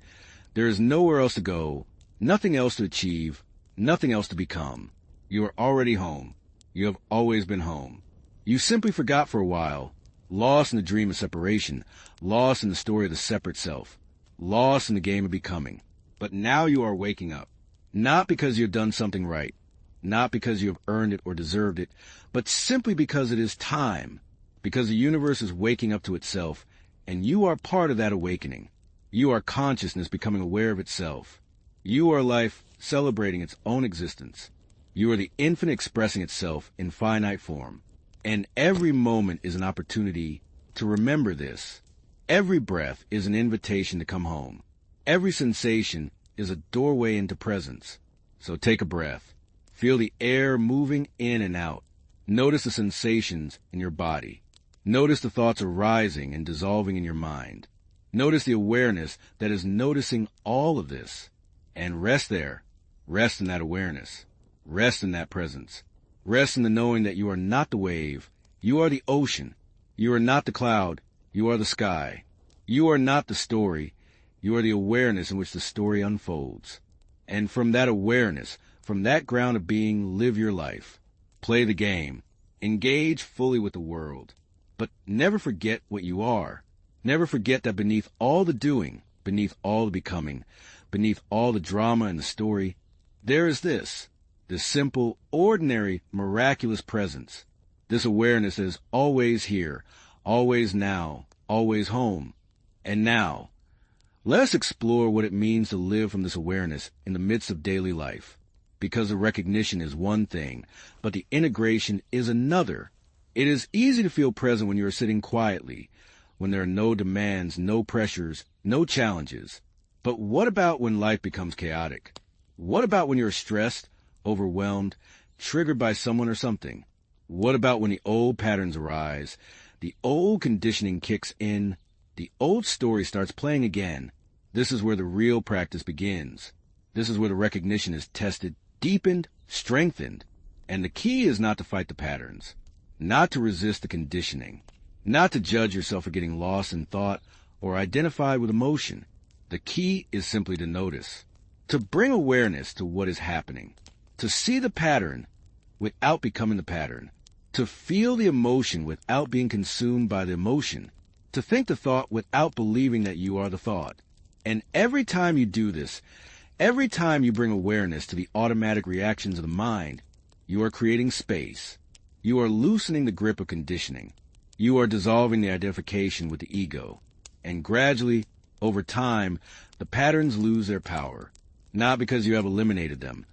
[SPEAKER 1] there is nowhere else to go, nothing else to achieve, nothing else to become. You are already home. You have always been home. You simply forgot for a while, lost in the dream of separation, lost in the story of the separate self, lost in the game of becoming. But now you are waking up, not because you have done something right, not because you have earned it or deserved it, but simply because it is time, because the universe is waking up to itself, and you are part of that awakening. You are consciousness becoming aware of itself. You are life celebrating its own existence. You are the infinite expressing itself in finite form. And every moment is an opportunity to remember this. Every breath is an invitation to come home. Every sensation is a doorway into presence. So take a breath. Feel the air moving in and out. Notice the sensations in your body. Notice the thoughts arising and dissolving in your mind. Notice the awareness that is noticing all of this. And rest there. Rest in that awareness. Rest in that presence. Rest in the knowing that you are not the wave. You are the ocean. You are not the cloud. You are the sky. You are not the story. You are the awareness in which the story unfolds. And from that awareness, from that ground of being, live your life. Play the game. Engage fully with the world. But never forget what you are. Never forget that beneath all the doing, beneath all the becoming, beneath all the drama and the story, there is this simple, ordinary, miraculous presence. This awareness is always here, always now, always home. And now, let us explore what it means to live from this awareness in the midst of daily life. Because the recognition is one thing, but the integration is another. It is easy to feel present when you are sitting quietly, when there are no demands, no pressures, no challenges. But what about when life becomes chaotic? What about when you're stressed, overwhelmed, triggered by someone or something? What about when the old patterns arise, the old conditioning kicks in, the old story starts playing again? This is where the real practice begins. This is where the recognition is tested, deepened, strengthened. And the key is not to fight the patterns, not to resist the conditioning, not to judge yourself for getting lost in thought or identified with emotion. The key is simply to notice, to bring awareness to what is happening, to see the pattern without becoming the pattern, to feel the emotion without being consumed by the emotion, to think the thought without believing that you are the thought. And every time you do this, every time you bring awareness to the automatic reactions of the mind, you are creating space. You are loosening the grip of conditioning. You are dissolving the identification with the ego. And gradually, over time, the patterns lose their power, not because you have eliminated them,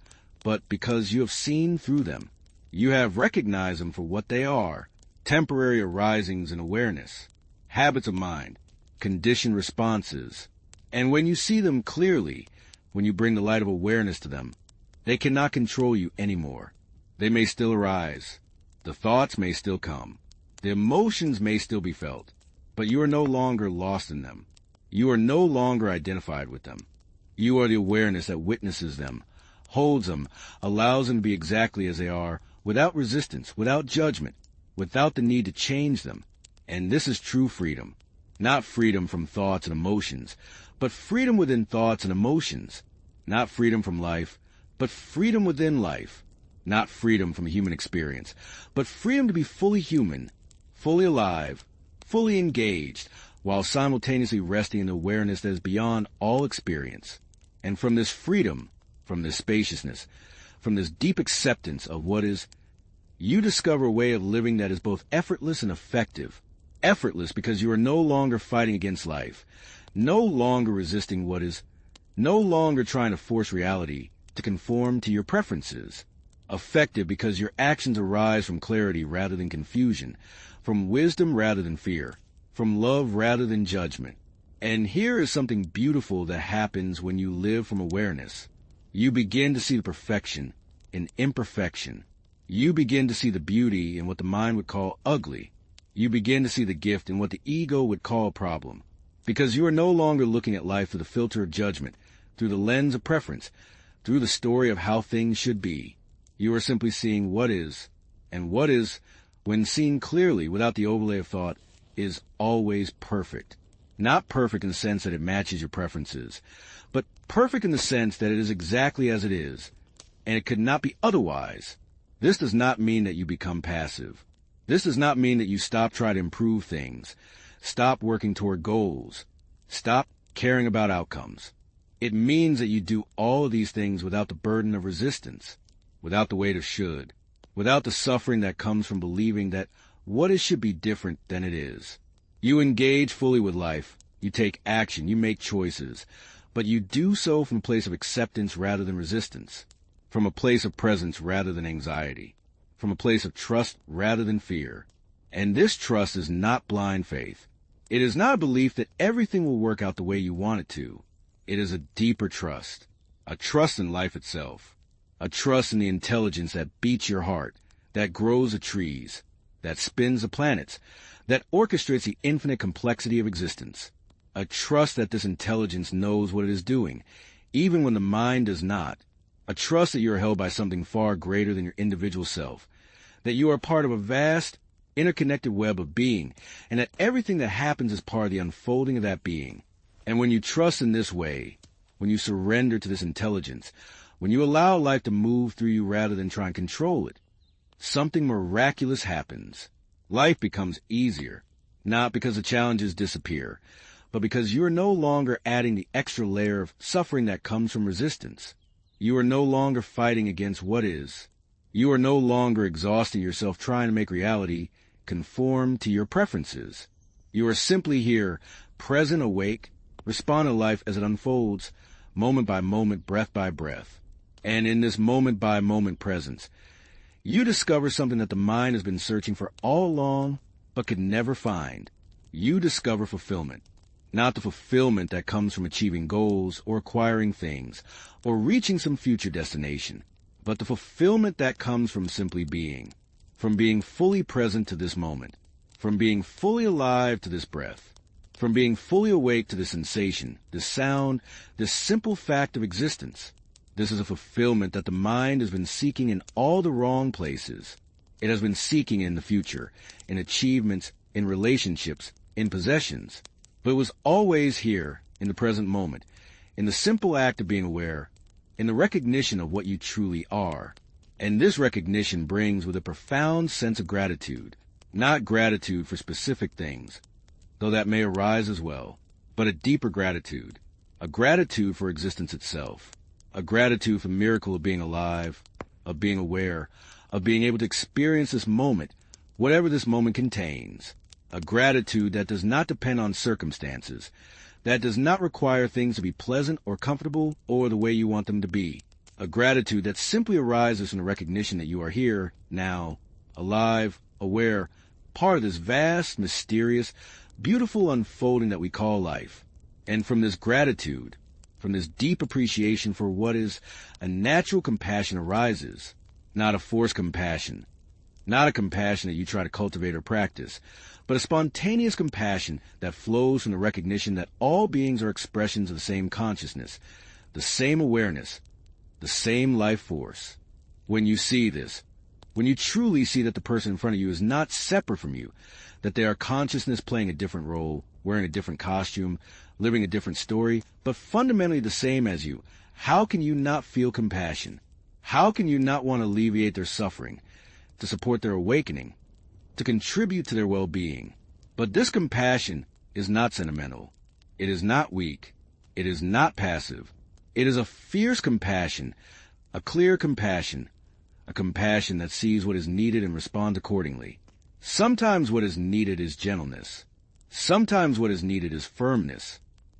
[SPEAKER 1] but because you have seen through them. You have recognized them for what they are, temporary arisings in awareness, habits of mind, conditioned responses. And when you see them clearly, when you bring the light of awareness to them, they cannot control you anymore. They may still arise. The thoughts may still come. The emotions may still be felt, but you are no longer lost in them. You are no longer identified with them. You are the awareness that witnesses them, holds them, allows them to be exactly as they are, without resistance, without judgment, without the need to change them. And this is true freedom. Not freedom from thoughts and emotions, but freedom within thoughts and emotions. Not freedom from life, but freedom within life. Not freedom from human experience, but freedom to be fully human, fully alive, fully engaged, while simultaneously resting in the awareness that is beyond all experience. And from this freedom, from this spaciousness, from this deep acceptance of what is, you discover a way of living that is both effortless and effective. Effortless because you are no longer fighting against life, no longer resisting what is, no longer trying to force reality to conform to your preferences. Effective because your actions arise from clarity rather than confusion, from wisdom rather than fear, from love rather than judgment. And here is something beautiful that happens when you live from awareness. You begin to see the perfection in imperfection. You begin to see the beauty in what the mind would call ugly. You begin to see the gift in what the ego would call a problem. Because you are no longer looking at life through the filter of judgment, through the lens of preference, through the story of how things should be. You are simply seeing what is, and what is, when seen clearly without the overlay of thought, is always perfect. Not perfect in the sense that it matches your preferences, but perfect in the sense that it is exactly as it is, and it could not be otherwise. This does not mean that you become passive. This does not mean that you stop trying to improve things, stop working toward goals, stop caring about outcomes. It means that you do all of these things without the burden of resistance, without the weight of should, without the suffering that comes from believing that what is should be different than it is. You engage fully with life, you take action, you make choices, but you do so from a place of acceptance rather than resistance, from a place of presence rather than anxiety, from a place of trust rather than fear. And this trust is not blind faith. It is not a belief that everything will work out the way you want it to. It is a deeper trust, a trust in life itself, a trust in the intelligence that beats your heart, that grows the trees, that spins the planets, that orchestrates the infinite complexity of existence. A trust that this intelligence knows what it is doing, even when the mind does not. A trust that you are held by something far greater than your individual self, that you are part of a vast, interconnected web of being, and that everything that happens is part of the unfolding of that being. And when you trust in this way, when you surrender to this intelligence, when you allow life to move through you rather than try and control it, something miraculous happens. Life becomes easier, not because the challenges disappear, but because you are no longer adding the extra layer of suffering that comes from resistance. You are no longer fighting against what is. You are no longer exhausting yourself trying to make reality conform to your preferences. You are simply here, present, awake, respond to life as it unfolds, moment by moment, breath by breath. And in this moment-by-moment presence, you discover something that the mind has been searching for all along, but could never find. You discover fulfillment. Not the fulfillment that comes from achieving goals or acquiring things or reaching some future destination, but the fulfillment that comes from simply being, from being fully present to this moment, from being fully alive to this breath, from being fully awake to this sensation, this sound, this simple fact of existence. This is a fulfillment that the mind has been seeking in all the wrong places. It has been seeking in the future, in achievements, in relationships, in possessions. But it was always here, in the present moment, in the simple act of being aware, in the recognition of what you truly are. And this recognition brings with a profound sense of gratitude, not gratitude for specific things, though that may arise as well, but a deeper gratitude, a gratitude for existence itself. A gratitude for the miracle of being alive, of being aware, of being able to experience this moment, whatever this moment contains. A gratitude that does not depend on circumstances, that does not require things to be pleasant or comfortable or the way you want them to be. A gratitude that simply arises from the recognition that you are here, now, alive, aware, part of this vast, mysterious, beautiful unfolding that we call life. And from this gratitude, from this deep appreciation for what is, a natural compassion arises, not a forced compassion, not a compassion that you try to cultivate or practice, but a spontaneous compassion that flows from the recognition that all beings are expressions of the same consciousness, the same awareness, the same life force. When you see this, when you truly see that the person in front of you is not separate from you, that they are consciousness playing a different role, wearing a different costume, living a different story, but fundamentally the same as you, how can you not feel compassion? How can you not want to alleviate their suffering, to support their awakening, to contribute to their well-being? But this compassion is not sentimental. It is not weak. It is not passive. It is a fierce compassion, a clear compassion, a compassion that sees what is needed and responds accordingly. Sometimes what is needed is gentleness. Sometimes what is needed is firmness.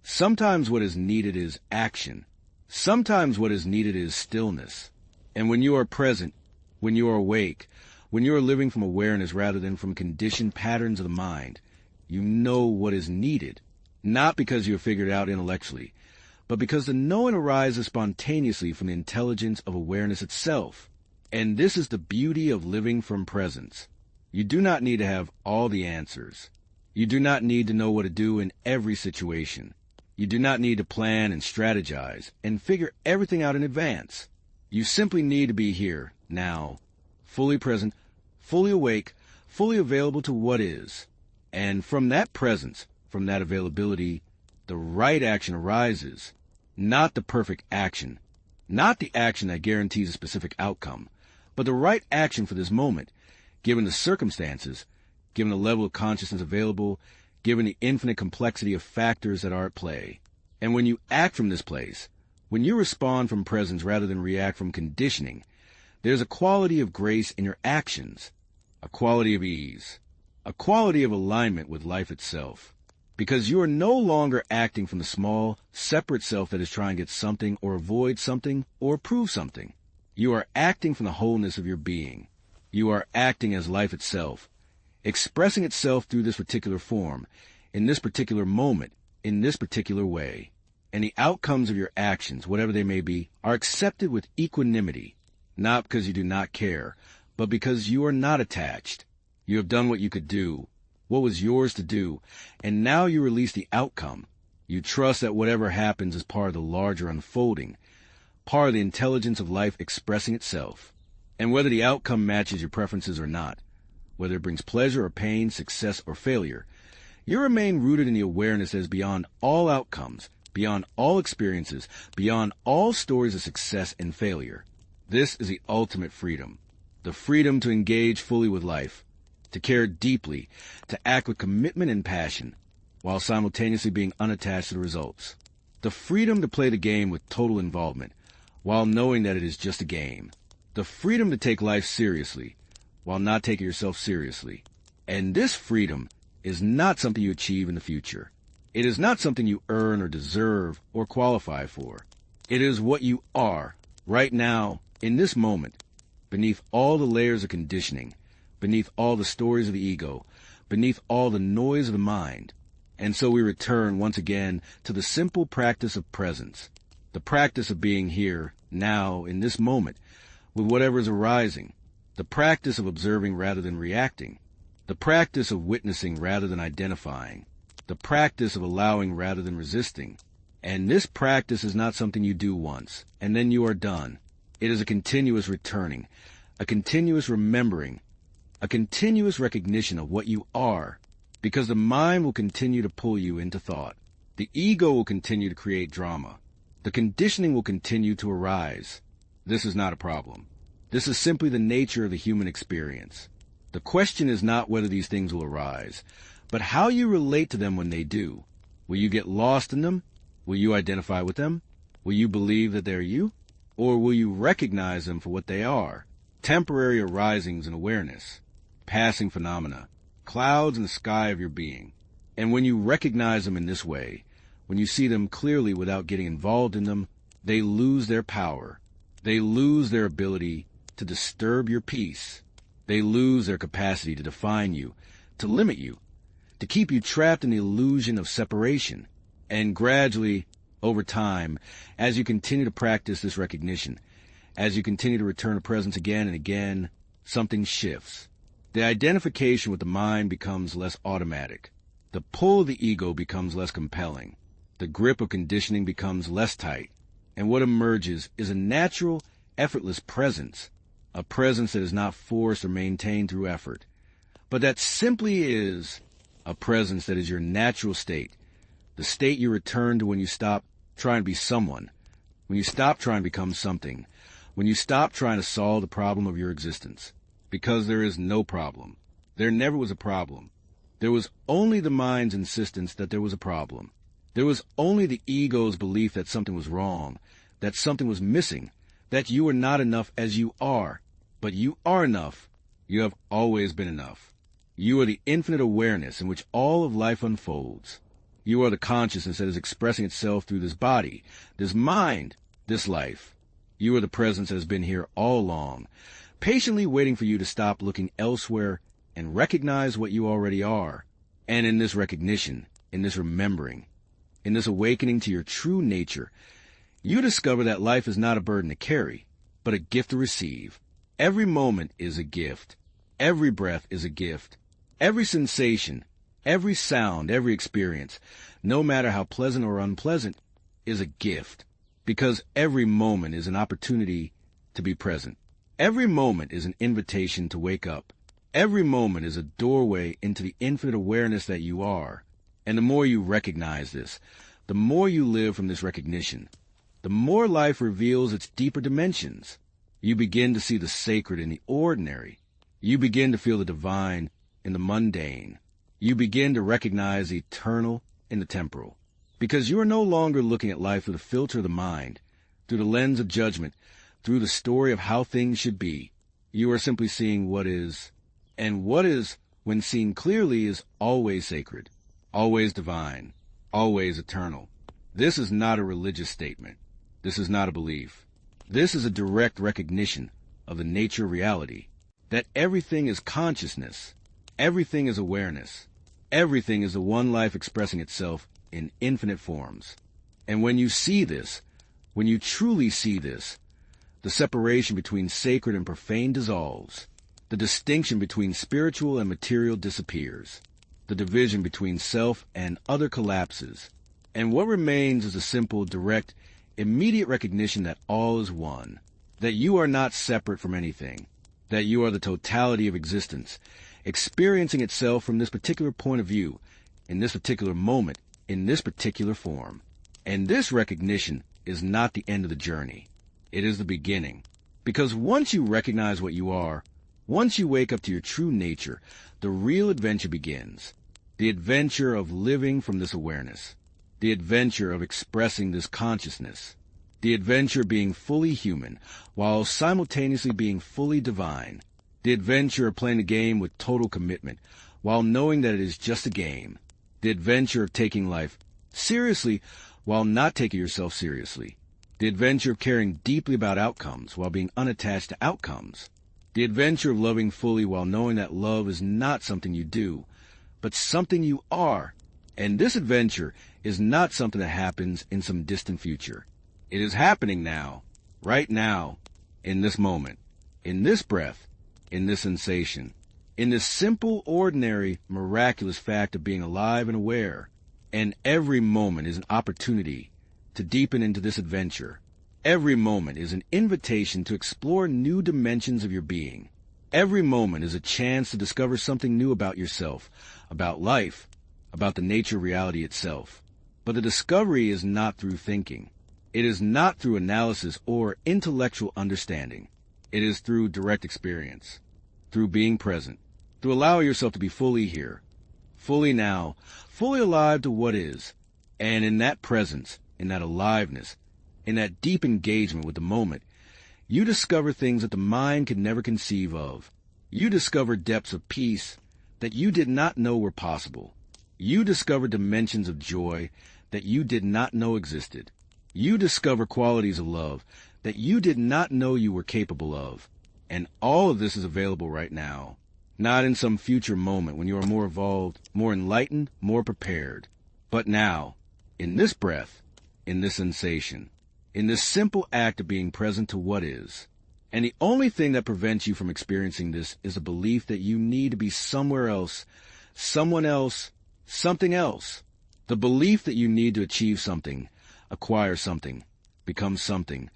[SPEAKER 1] Sometimes what is needed is action. Sometimes what is needed is stillness. And when you are present, when you are awake, when you are living from awareness rather than from conditioned patterns of the mind, you know what is needed, not because you have figured it out intellectually, but because the knowing arises spontaneously from the intelligence of awareness itself. And this is the beauty of living from presence. You do not need to have all the answers. You do not need to know what to do in every situation. You do not need to plan and strategize and figure everything out in advance. You simply need to be here, now, fully present, fully awake, fully available to what is. And from that presence, from that availability, the right action arises, not the perfect action, not the action that guarantees a specific outcome, but the right action for this moment, given the circumstances, given the level of consciousness available, given the infinite complexity of factors that are at play. And when you act from this place, when you respond from presence rather than react from conditioning, there's a quality of grace in your actions, a quality of ease, a quality of alignment with life itself. Because you are no longer acting from the small, separate self that is trying to get something or avoid something or prove something. You are acting from the wholeness of your being. You are acting as life itself, expressing itself through this particular form, in this particular moment, in this particular way. And the outcomes of your actions, whatever they may be, are accepted with equanimity, not because you do not care, but because you are not attached. You have done what you could do, what was yours to do, and now you release the outcome. You trust that whatever happens is part of the larger unfolding, part of the intelligence of life expressing itself. And whether the outcome matches your preferences or not, whether it brings pleasure or pain, success or failure, you remain rooted in the awareness that is beyond all outcomes, beyond all experiences, beyond all stories of success and failure. This is the ultimate freedom, the freedom to engage fully with life, to care deeply, to act with commitment and passion, while simultaneously being unattached to the results. The freedom to play the game with total involvement, while knowing that it is just a game. The freedom to take life seriously, while not taking yourself seriously. And this freedom is not something you achieve in the future. It is not something you earn or deserve or qualify for. It is what you are, right now, in this moment, beneath all the layers of conditioning, beneath all the stories of the ego, beneath all the noise of the mind. And so we return once again to the simple practice of presence, the practice of being here, now, in this moment, with whatever is arising, the practice of observing rather than reacting, the practice of witnessing rather than identifying, the practice of allowing rather than resisting. And this practice is not something you do once, and then you are done. It is a continuous returning, a continuous remembering, a continuous recognition of what you are, because the mind will continue to pull you into thought. The ego will continue to create drama. The conditioning will continue to arise. This is not a problem. This is simply the nature of the human experience. The question is not whether these things will arise, but how you relate to them when they do. Will you get lost in them? Will you identify with them? Will you believe that they're you? Or will you recognize them for what they are? Temporary arisings in awareness, passing phenomena, clouds in the sky of your being. And when you recognize them in this way, when you see them clearly without getting involved in them, they lose their power. They lose their ability to disturb your peace. They lose their capacity to define you, to limit you, to keep you trapped in the illusion of separation. And gradually, over time, as you continue to practice this recognition, as you continue to return to presence again and again, something shifts. The identification with the mind becomes less automatic. The pull of the ego becomes less compelling. The grip of conditioning becomes less tight. And what emerges is a natural, effortless presence, a presence that is not forced or maintained through effort, but that simply is a presence that is your natural state, the state you return to when you stop trying to be someone, when you stop trying to become something, when you stop trying to solve the problem of your existence. Because there is no problem. There never was a problem. There was only the mind's insistence that there was a problem. There was only the ego's belief that something was wrong, that something was missing, that you were not enough as you are. But you are enough. You have always been enough. You are the infinite awareness in which all of life unfolds. You are the consciousness that is expressing itself through this body, this mind, this life. You are the presence that has been here all along, patiently waiting for you to stop looking elsewhere and recognize what you already are. And in this recognition, in this remembering, in this awakening to your true nature, you discover that life is not a burden to carry, but a gift to receive. Every moment is a gift. Every breath is a gift. Every sensation, every sound, every experience, no matter how pleasant or unpleasant, is a gift. Because every moment is an opportunity to be present. Every moment is an invitation to wake up. Every moment is a doorway into the infinite awareness that you are. And the more you recognize this, the more you live from this recognition, the more life reveals its deeper dimensions. You begin to see the sacred in the ordinary. You begin to feel the divine in the mundane. You begin to recognize the eternal in the temporal. Because you are no longer looking at life through the filter of the mind, through the lens of judgment, through the story of how things should be. You are simply seeing what is. And what is, when seen clearly, is always sacred, always divine, always eternal. This is not a religious statement. This is not a belief. This is a direct recognition of the nature of reality, that everything is consciousness, everything is awareness, everything is the one life expressing itself in infinite forms. And when you see this, when you truly see this, the separation between sacred and profane dissolves. The distinction between spiritual and material disappears. The division between self and other collapses. And what remains is a simple, direct, immediate recognition that all is one, that you are not separate from anything, that you are the totality of existence, experiencing itself from this particular point of view, in this particular moment, in this particular form. And this recognition is not the end of the journey. It is the beginning. Because once you recognize what you are, once you wake up to your true nature, the real adventure begins. The adventure of living from this awareness. The adventure of expressing this consciousness. The adventure of being fully human, while simultaneously being fully divine. The adventure of playing the game with total commitment, while knowing that it is just a game. The adventure of taking life seriously, while not taking yourself seriously. The adventure of caring deeply about outcomes, while being unattached to outcomes. The adventure of loving fully while knowing that love is not something you do, but something you are. And this adventure is not something that happens in some distant future. It is happening now, right now, in this moment, in this breath, in this sensation, in this simple, ordinary, miraculous fact of being alive and aware. And every moment is an opportunity to deepen into this adventure. Every moment is an invitation to explore new dimensions of your being. Every moment is a chance to discover something new about yourself, about life, about the nature of reality itself. But the discovery is not through thinking. It is not through analysis or intellectual understanding. It is through direct experience, through being present, through allowing yourself to be fully here, fully now, fully alive to what is. And in that presence, in that aliveness, in that deep engagement with the moment, you discover things that the mind could never conceive of. You discover depths of peace that you did not know were possible. You discover dimensions of joy that you did not know existed. You discover qualities of love that you did not know you were capable of. And all of this is available right now, not in some future moment when you are more evolved, more enlightened, more prepared, but now, in this breath, in this sensation, in this simple act of being present to what is. And the only thing that prevents you from experiencing this is a belief that you need to be somewhere else, someone else, something else. The belief that you need to achieve something, acquire something, become something,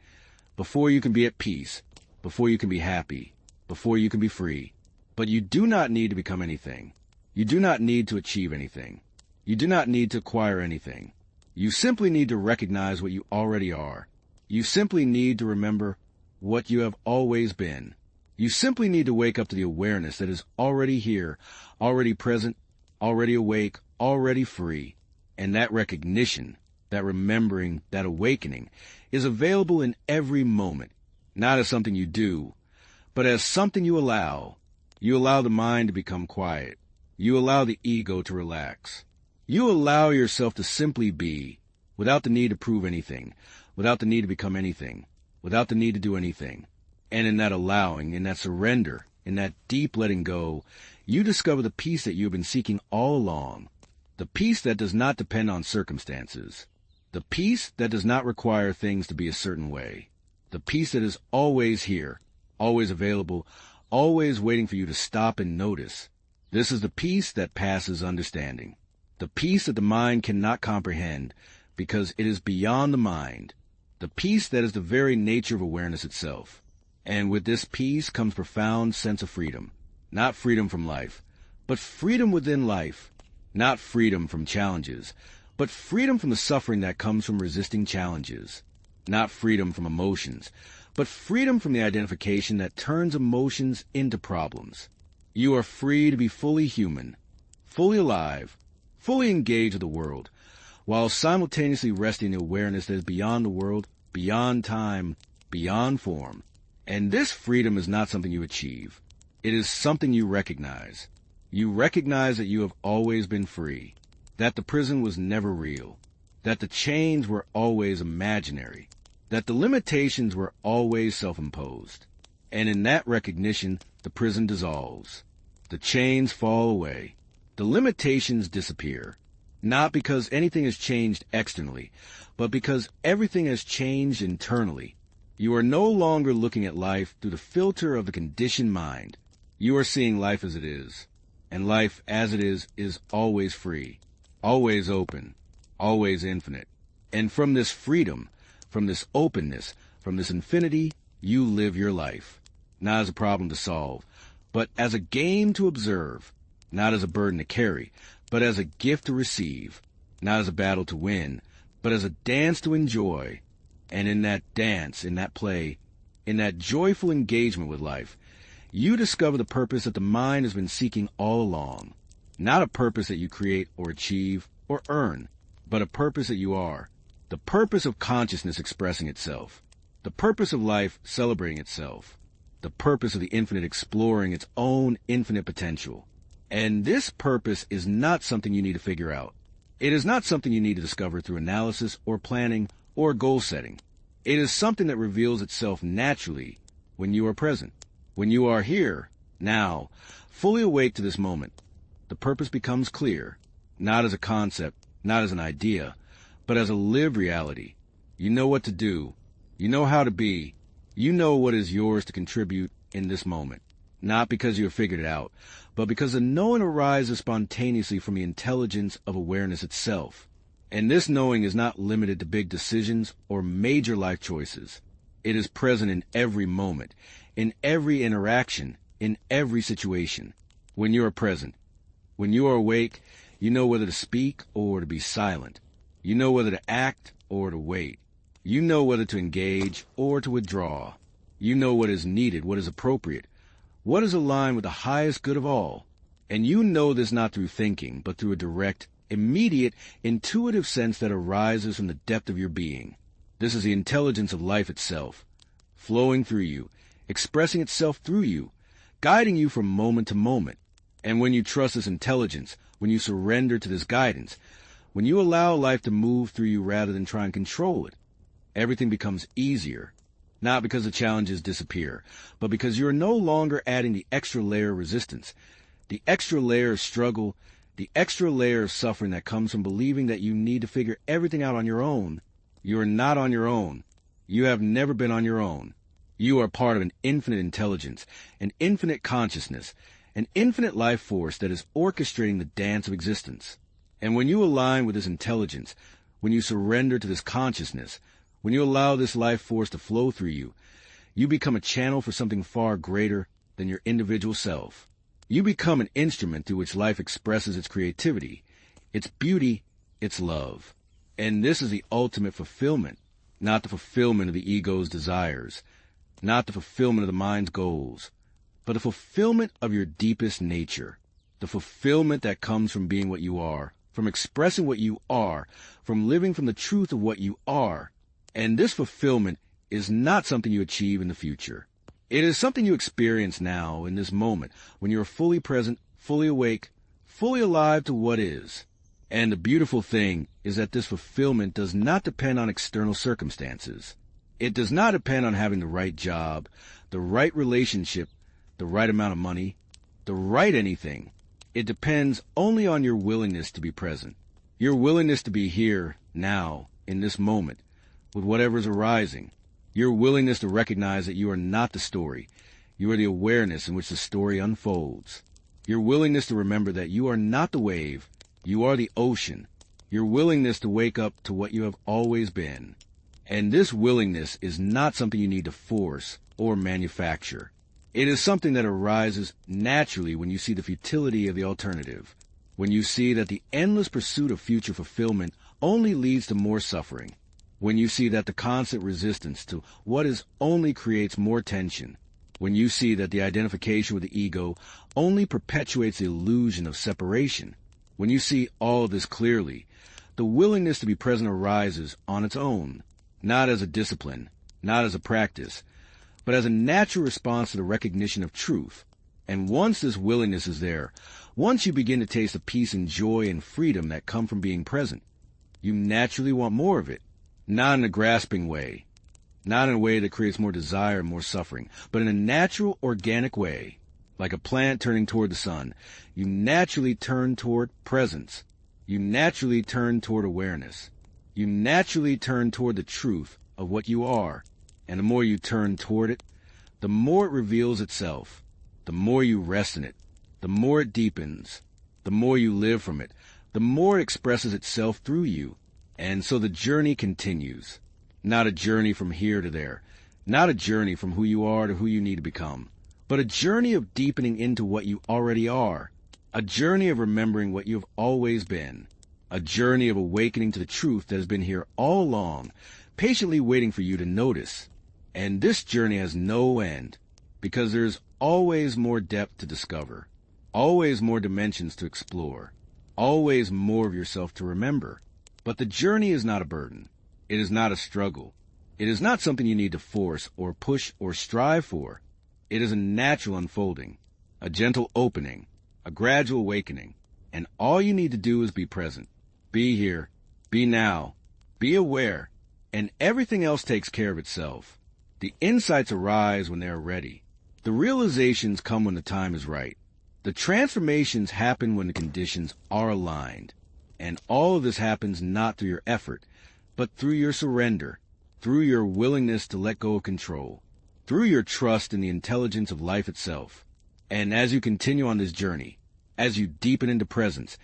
[SPEAKER 1] before you can be at peace, before you can be happy, before you can be free. But you do not need to become anything. You do not need to achieve anything. You do not need to acquire anything. You simply need to recognize what you already are. You simply need to remember what you have always been. You simply need to wake up to the awareness that is already here, already present, already awake, already free. And that recognition, that remembering, that awakening is available in every moment, not as something you do, but as something you allow. You allow the mind to become quiet. You allow the ego to relax. You allow yourself to simply be, without the need to prove anything, without the need to become anything, without the need to do anything. And in that allowing, in that surrender, in that deep letting go, you discover the peace that you've been seeking all along. The peace that does not depend on circumstances. The peace that does not require things to be a certain way. The peace that is always here, always available, always waiting for you to stop and notice. This is the peace that passes understanding. The peace that the mind cannot comprehend because it is beyond the mind. The peace that is the very nature of awareness itself. And with this peace comes profound sense of freedom. Not freedom from life, but freedom within life. Not freedom from challenges, but freedom from the suffering that comes from resisting challenges. Not freedom from emotions, but freedom from the identification that turns emotions into problems. You are free to be fully human, fully alive, fully engaged with the world, while simultaneously resting in awareness that is beyond the world, beyond time, beyond form. And this freedom is not something you achieve. It is something you recognize. You recognize that you have always been free, that the prison was never real, that the chains were always imaginary, that the limitations were always self-imposed. And in that recognition, the prison dissolves. The chains fall away. The limitations disappear. Not because anything has changed externally, but because everything has changed internally. You are no longer looking at life through the filter of the conditioned mind. You are seeing life as it is. And life as it is always free, always open, always infinite. And from this freedom, from this openness, from this infinity, you live your life. Not as a problem to solve, but as a game to observe. Not as a burden to carry, but as a gift to receive. Not as a battle to win, but as a dance to enjoy. And in that dance, in that play, in that joyful engagement with life, you discover the purpose that the mind has been seeking all along. Not a purpose that you create or achieve or earn, but a purpose that you are. The purpose of consciousness expressing itself. The purpose of life celebrating itself. The purpose of the infinite exploring its own infinite potential. And this purpose is not something you need to figure out. It is not something you need to discover through analysis or planning or goal setting. It is something that reveals itself naturally when you are present. When you are here, now, fully awake to this moment, the purpose becomes clear, not as a concept, not as an idea, but as a lived reality. You know what to do. You know how to be. You know what is yours to contribute in this moment. Not because you have figured it out, but because the knowing arises spontaneously from the intelligence of awareness itself. And this knowing is not limited to big decisions or major life choices. It is present in every moment, in every interaction, in every situation. When you are present, when you are awake, you know whether to speak or to be silent. You know whether to act or to wait. You know whether to engage or to withdraw. You know what is needed, what is appropriate, what is aligned with the highest good of all. And you know this not through thinking, but through a direct, immediate, intuitive sense that arises from the depth of your being. This is the intelligence of life itself, flowing through you, expressing itself through you, guiding you from moment to moment. And when you trust this intelligence, when you surrender to this guidance, when you allow life to move through you rather than try and control it, everything becomes easier. Not because the challenges disappear, but because you are no longer adding the extra layer of resistance, the extra layer of struggle, the extra layer of suffering that comes from believing that you need to figure everything out on your own. You are not on your own. You have never been on your own. You are part of an infinite intelligence, an infinite consciousness, an infinite life force that is orchestrating the dance of existence. And when you align with this intelligence, when you surrender to this consciousness, when you allow this life force to flow through you, you become a channel for something far greater than your individual self. You become an instrument through which life expresses its creativity, its beauty, its love. And this is the ultimate fulfillment, not the fulfillment of the ego's desires, not the fulfillment of the mind's goals, but the fulfillment of your deepest nature, the fulfillment that comes from being what you are, from expressing what you are, from living from the truth of what you are. And this fulfillment is not something you achieve in the future. It is something you experience now, in this moment, when you are fully present, fully awake, fully alive to what is. And the beautiful thing is that this fulfillment does not depend on external circumstances. It does not depend on having the right job, the right relationship, the right amount of money, the right anything. It depends only on your willingness to be present, your willingness to be here, now, in this moment, with whatever's arising, your willingness to recognize that you are not the story, you are the awareness in which the story unfolds, your willingness to remember that you are not the wave, you are the ocean, your willingness to wake up to what you have always been. And this willingness is not something you need to force or manufacture. It is something that arises naturally when you see the futility of the alternative, when you see that the endless pursuit of future fulfillment only leads to more suffering, when you see that the constant resistance to what is only creates more tension, when you see that the identification with the ego only perpetuates the illusion of separation. When you see all this clearly, the willingness to be present arises on its own, not as a discipline, not as a practice, but as a natural response to the recognition of truth. And once this willingness is there, once you begin to taste the peace and joy and freedom that come from being present, you naturally want more of it, not in a grasping way, not in a way that creates more desire and more suffering, but in a natural, organic way. Like a plant turning toward the sun, you naturally turn toward presence. You naturally turn toward awareness. You naturally turn toward the truth of what you are. And the more you turn toward it, the more it reveals itself. The more you rest in it, the more it deepens. The more you live from it, the more it expresses itself through you. And so the journey continues. Not a journey from here to there. Not a journey from who you are to who you need to become. But a journey of deepening into what you already are. A journey of remembering what you have always been. A journey of awakening to the truth that has been here all along, patiently waiting for you to notice. And this journey has no end, because there is always more depth to discover, always more dimensions to explore, always more of yourself to remember. But the journey is not a burden. It is not a struggle. It is not something you need to force or push or strive for. It is a natural unfolding, a gentle opening, a gradual awakening, and all you need to do is be present, be here, be now, be aware, and everything else takes care of itself. The insights arise when they are ready. The realizations come when the time is right. The transformations happen when the conditions are aligned. And all of this happens not through your effort, but through your surrender, through your willingness to let go of control, through your trust in the intelligence of life itself. And as you continue on this journey, as you deepen into presence,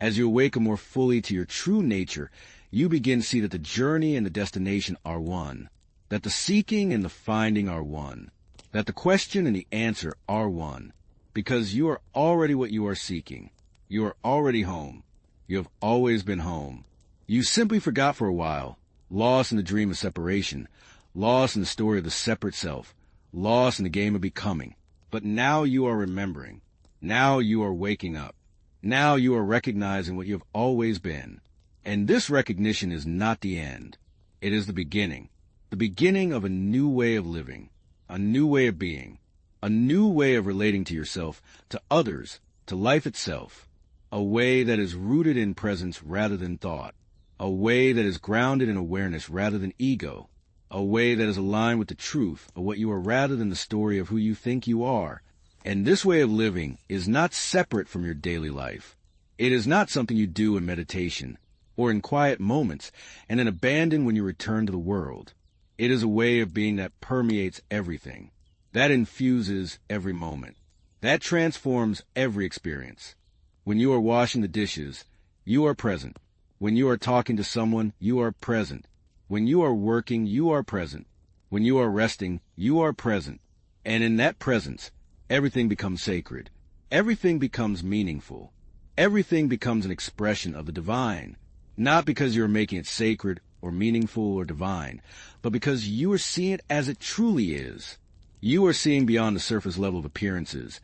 [SPEAKER 1] as you awaken more fully to your true nature, you begin to see that the journey and the destination are one, that the seeking and the finding are one, that the question and the answer are one, because you are already what you are seeking. You are already home. You have always been home. You simply forgot for a while, lost in the dream of separation, lost in the story of the separate self, lost in the game of becoming. But now you are remembering. Now you are waking up. Now you are recognizing what you have always been. And this recognition is not the end. It is the beginning of a new way of living, a new way of being, a new way of relating to yourself, to others, to life itself, a way that is rooted in presence rather than thought, a way that is grounded in awareness rather than ego, a way that is aligned with the truth of what you are rather than the story of who you think you are. And this way of living is not separate from your daily life. It is not something you do in meditation or in quiet moments and then abandon when you return to the world. It is a way of being that permeates everything, that infuses every moment, that transforms every experience. When you are washing the dishes, you are present. When you are talking to someone, you are present. When you are working, you are present. When you are resting, you are present. And in that presence, everything becomes sacred. Everything becomes meaningful. Everything becomes an expression of the divine. Not because you're making it sacred or meaningful or divine, but because you are seeing it as it truly is. You are seeing beyond the surface level of appearances,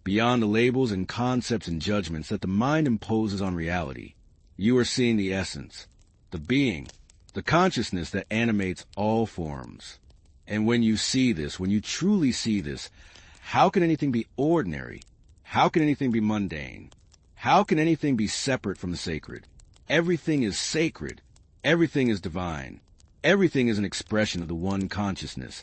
[SPEAKER 1] beyond the labels and concepts and judgments that the mind imposes on reality. You are seeing the essence, the being, the consciousness that animates all forms. And when you see this, when you truly see this, how can anything be ordinary? How can anything be mundane? How can anything be separate from the sacred? Everything is sacred. Everything is divine. Everything is an expression of the one consciousness,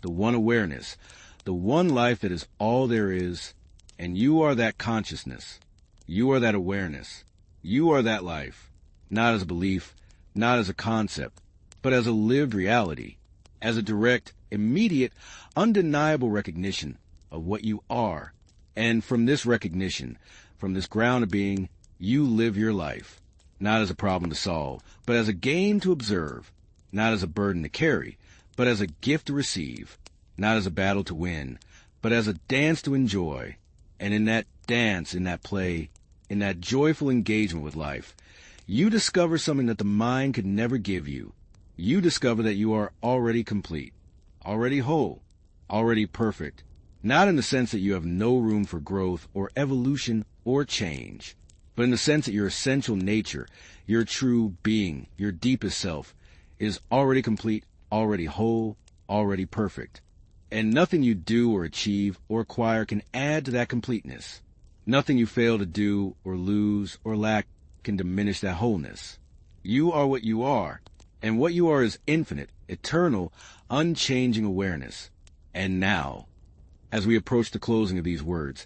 [SPEAKER 1] the one awareness, the one life that is all there is, and you are that consciousness. You are that awareness. You are that life, not as a belief, not as a concept, but as a lived reality, as a direct, immediate, undeniable recognition of what you are. And from this recognition, from this ground of being, you live your life, not as a problem to solve, but as a game to observe, not as a burden to carry, but as a gift to receive, not as a battle to win, but as a dance to enjoy. And in that dance, in that play, in that joyful engagement with life, you discover something that the mind could never give you. You discover that you are already complete, already whole, already perfect, not in the sense that you have no room for growth or evolution or change, but in the sense that your essential nature, your true being, your deepest self, is already complete, already whole, already perfect. And nothing you do or achieve or acquire can add to that completeness. Nothing you fail to do or lose or lack can diminish that wholeness. You are what you are, and what you are is infinite, eternal, unchanging awareness. And now, as we approach the closing of these words,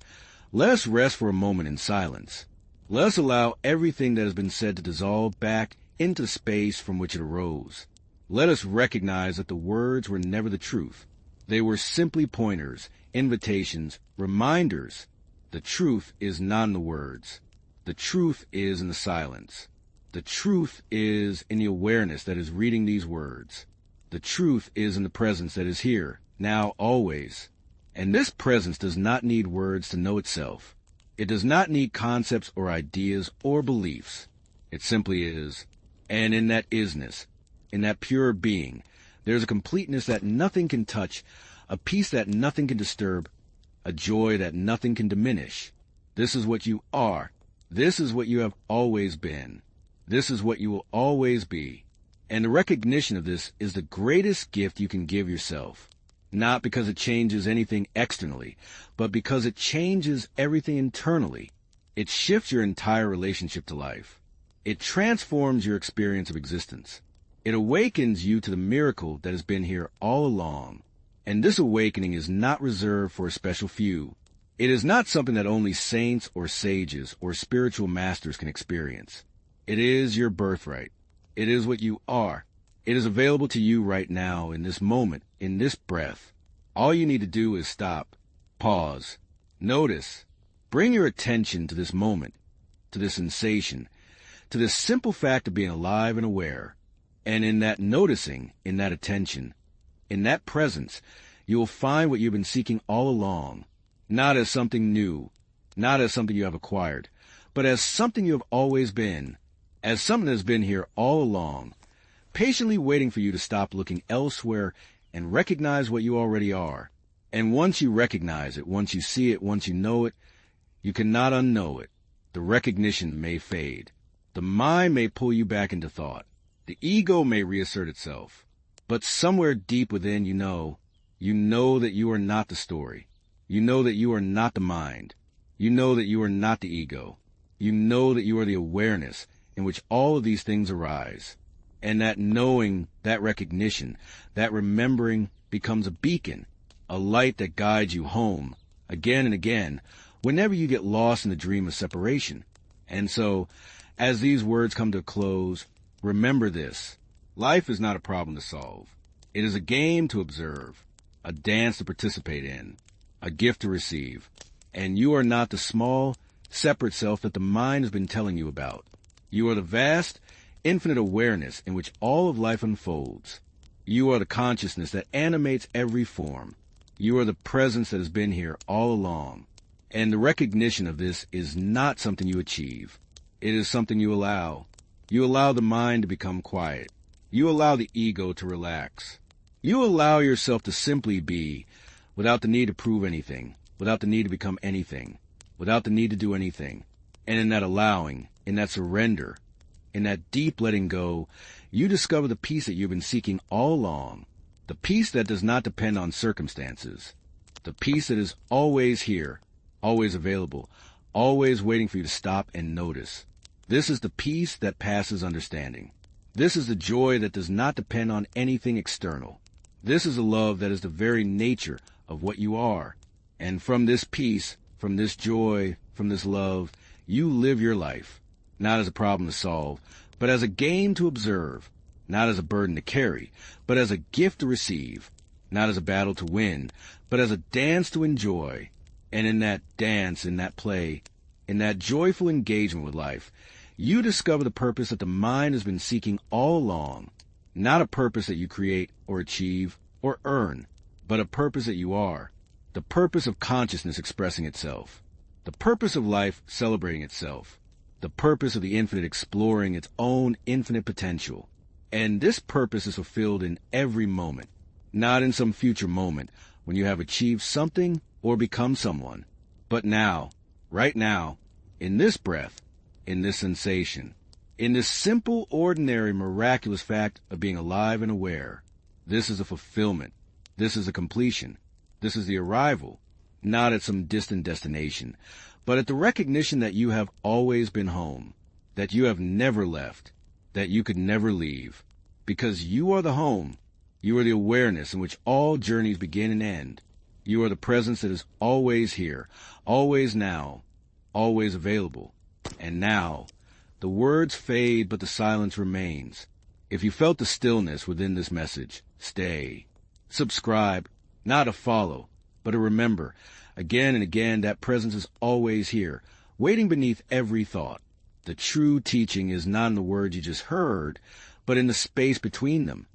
[SPEAKER 1] let us rest for a moment in silence. Let us allow everything that has been said to dissolve back into the space from which it arose. Let us recognize that the words were never the truth. They were simply pointers, invitations, reminders. The truth is not in the words. The truth is in the silence. The truth is in the awareness that is reading these words. The truth is in the presence that is here, now, always. And this presence does not need words to know itself. It does not need concepts or ideas or beliefs. It simply is. And in that isness, in that pure being, there is a completeness that nothing can touch, a peace that nothing can disturb, a joy that nothing can diminish. This is what you are. This is what you have always been. This is what you will always be. And the recognition of this is the greatest gift you can give yourself. Not because it changes anything externally, but because it changes everything internally. It shifts your entire relationship to life. It transforms your experience of existence. It awakens you to the miracle that has been here all along. And this awakening is not reserved for a special few. It is not something that only saints or sages or spiritual masters can experience. It is your birthright. It is what you are. It is available to you right now, in this moment, in this breath. All you need to do is stop, pause, notice, bring your attention to this moment, to this sensation, to this simple fact of being alive and aware. And in that noticing, in that attention, in that presence, you will find what you've been seeking all along, not as something new, not as something you have acquired, but as something you have always been, as something that has been here all along, patiently waiting for you to stop looking elsewhere and recognize what you already are. And once you recognize it, once you see it, once you know it, you cannot unknow it. The recognition may fade. The mind may pull you back into thought. The ego may reassert itself. But somewhere deep within you know that you are not the story. You know that you are not the mind. You know that you are not the ego. You know that you are the awareness in which all of these things arise. And that knowing, that recognition, that remembering becomes a beacon, a light that guides you home, again and again, whenever you get lost in the dream of separation. And so, as these words come to a close, remember this. Life is not a problem to solve. It is a game to observe, a dance to participate in, a gift to receive. And you are not the small, separate self that the mind has been telling you about. You are the vast, infinite awareness in which all of life unfolds. You are the consciousness that animates every form. You are the presence that has been here all along. And the recognition of this is not something you achieve. It is something you allow. You allow the mind to become quiet. You allow the ego to relax. You allow yourself to simply be, without the need to prove anything, without the need to become anything, without the need to do anything. And in that allowing, in that surrender, in that deep letting go, you discover the peace that you've been seeking all along. The peace that does not depend on circumstances. The peace that is always here, always available, always waiting for you to stop and notice. This is the peace that passes understanding. This is the joy that does not depend on anything external. This is a love that is the very nature of what you are. And from this peace, from this joy, from this love, you live your life, not as a problem to solve, but as a game to observe, not as a burden to carry, but as a gift to receive, not as a battle to win, but as a dance to enjoy. And in that dance, in that play, in that joyful engagement with life, you discover the purpose that the mind has been seeking all along, not a purpose that you create or achieve or earn, but a purpose that you are, the purpose of consciousness expressing itself, the purpose of life celebrating itself, the purpose of the infinite exploring its own infinite potential. And this purpose is fulfilled in every moment, not in some future moment when you have achieved something or become someone, but now, right now, in this breath, in this sensation, in this simple, ordinary, miraculous fact of being alive and aware. This is a fulfillment. This is a completion. This is the arrival, not at some distant destination, but at the recognition that you have always been home, that you have never left, that you could never leave, because you are the home. You are the awareness in which all journeys begin and end. You are the presence that is always here, always now, always available. And now, the words fade, but the silence remains. If you felt the stillness within this message, stay. Subscribe, not to follow, but to remember. Again and again, that presence is always here, waiting beneath every thought. The true teaching is not in the words you just heard, but in the space between them,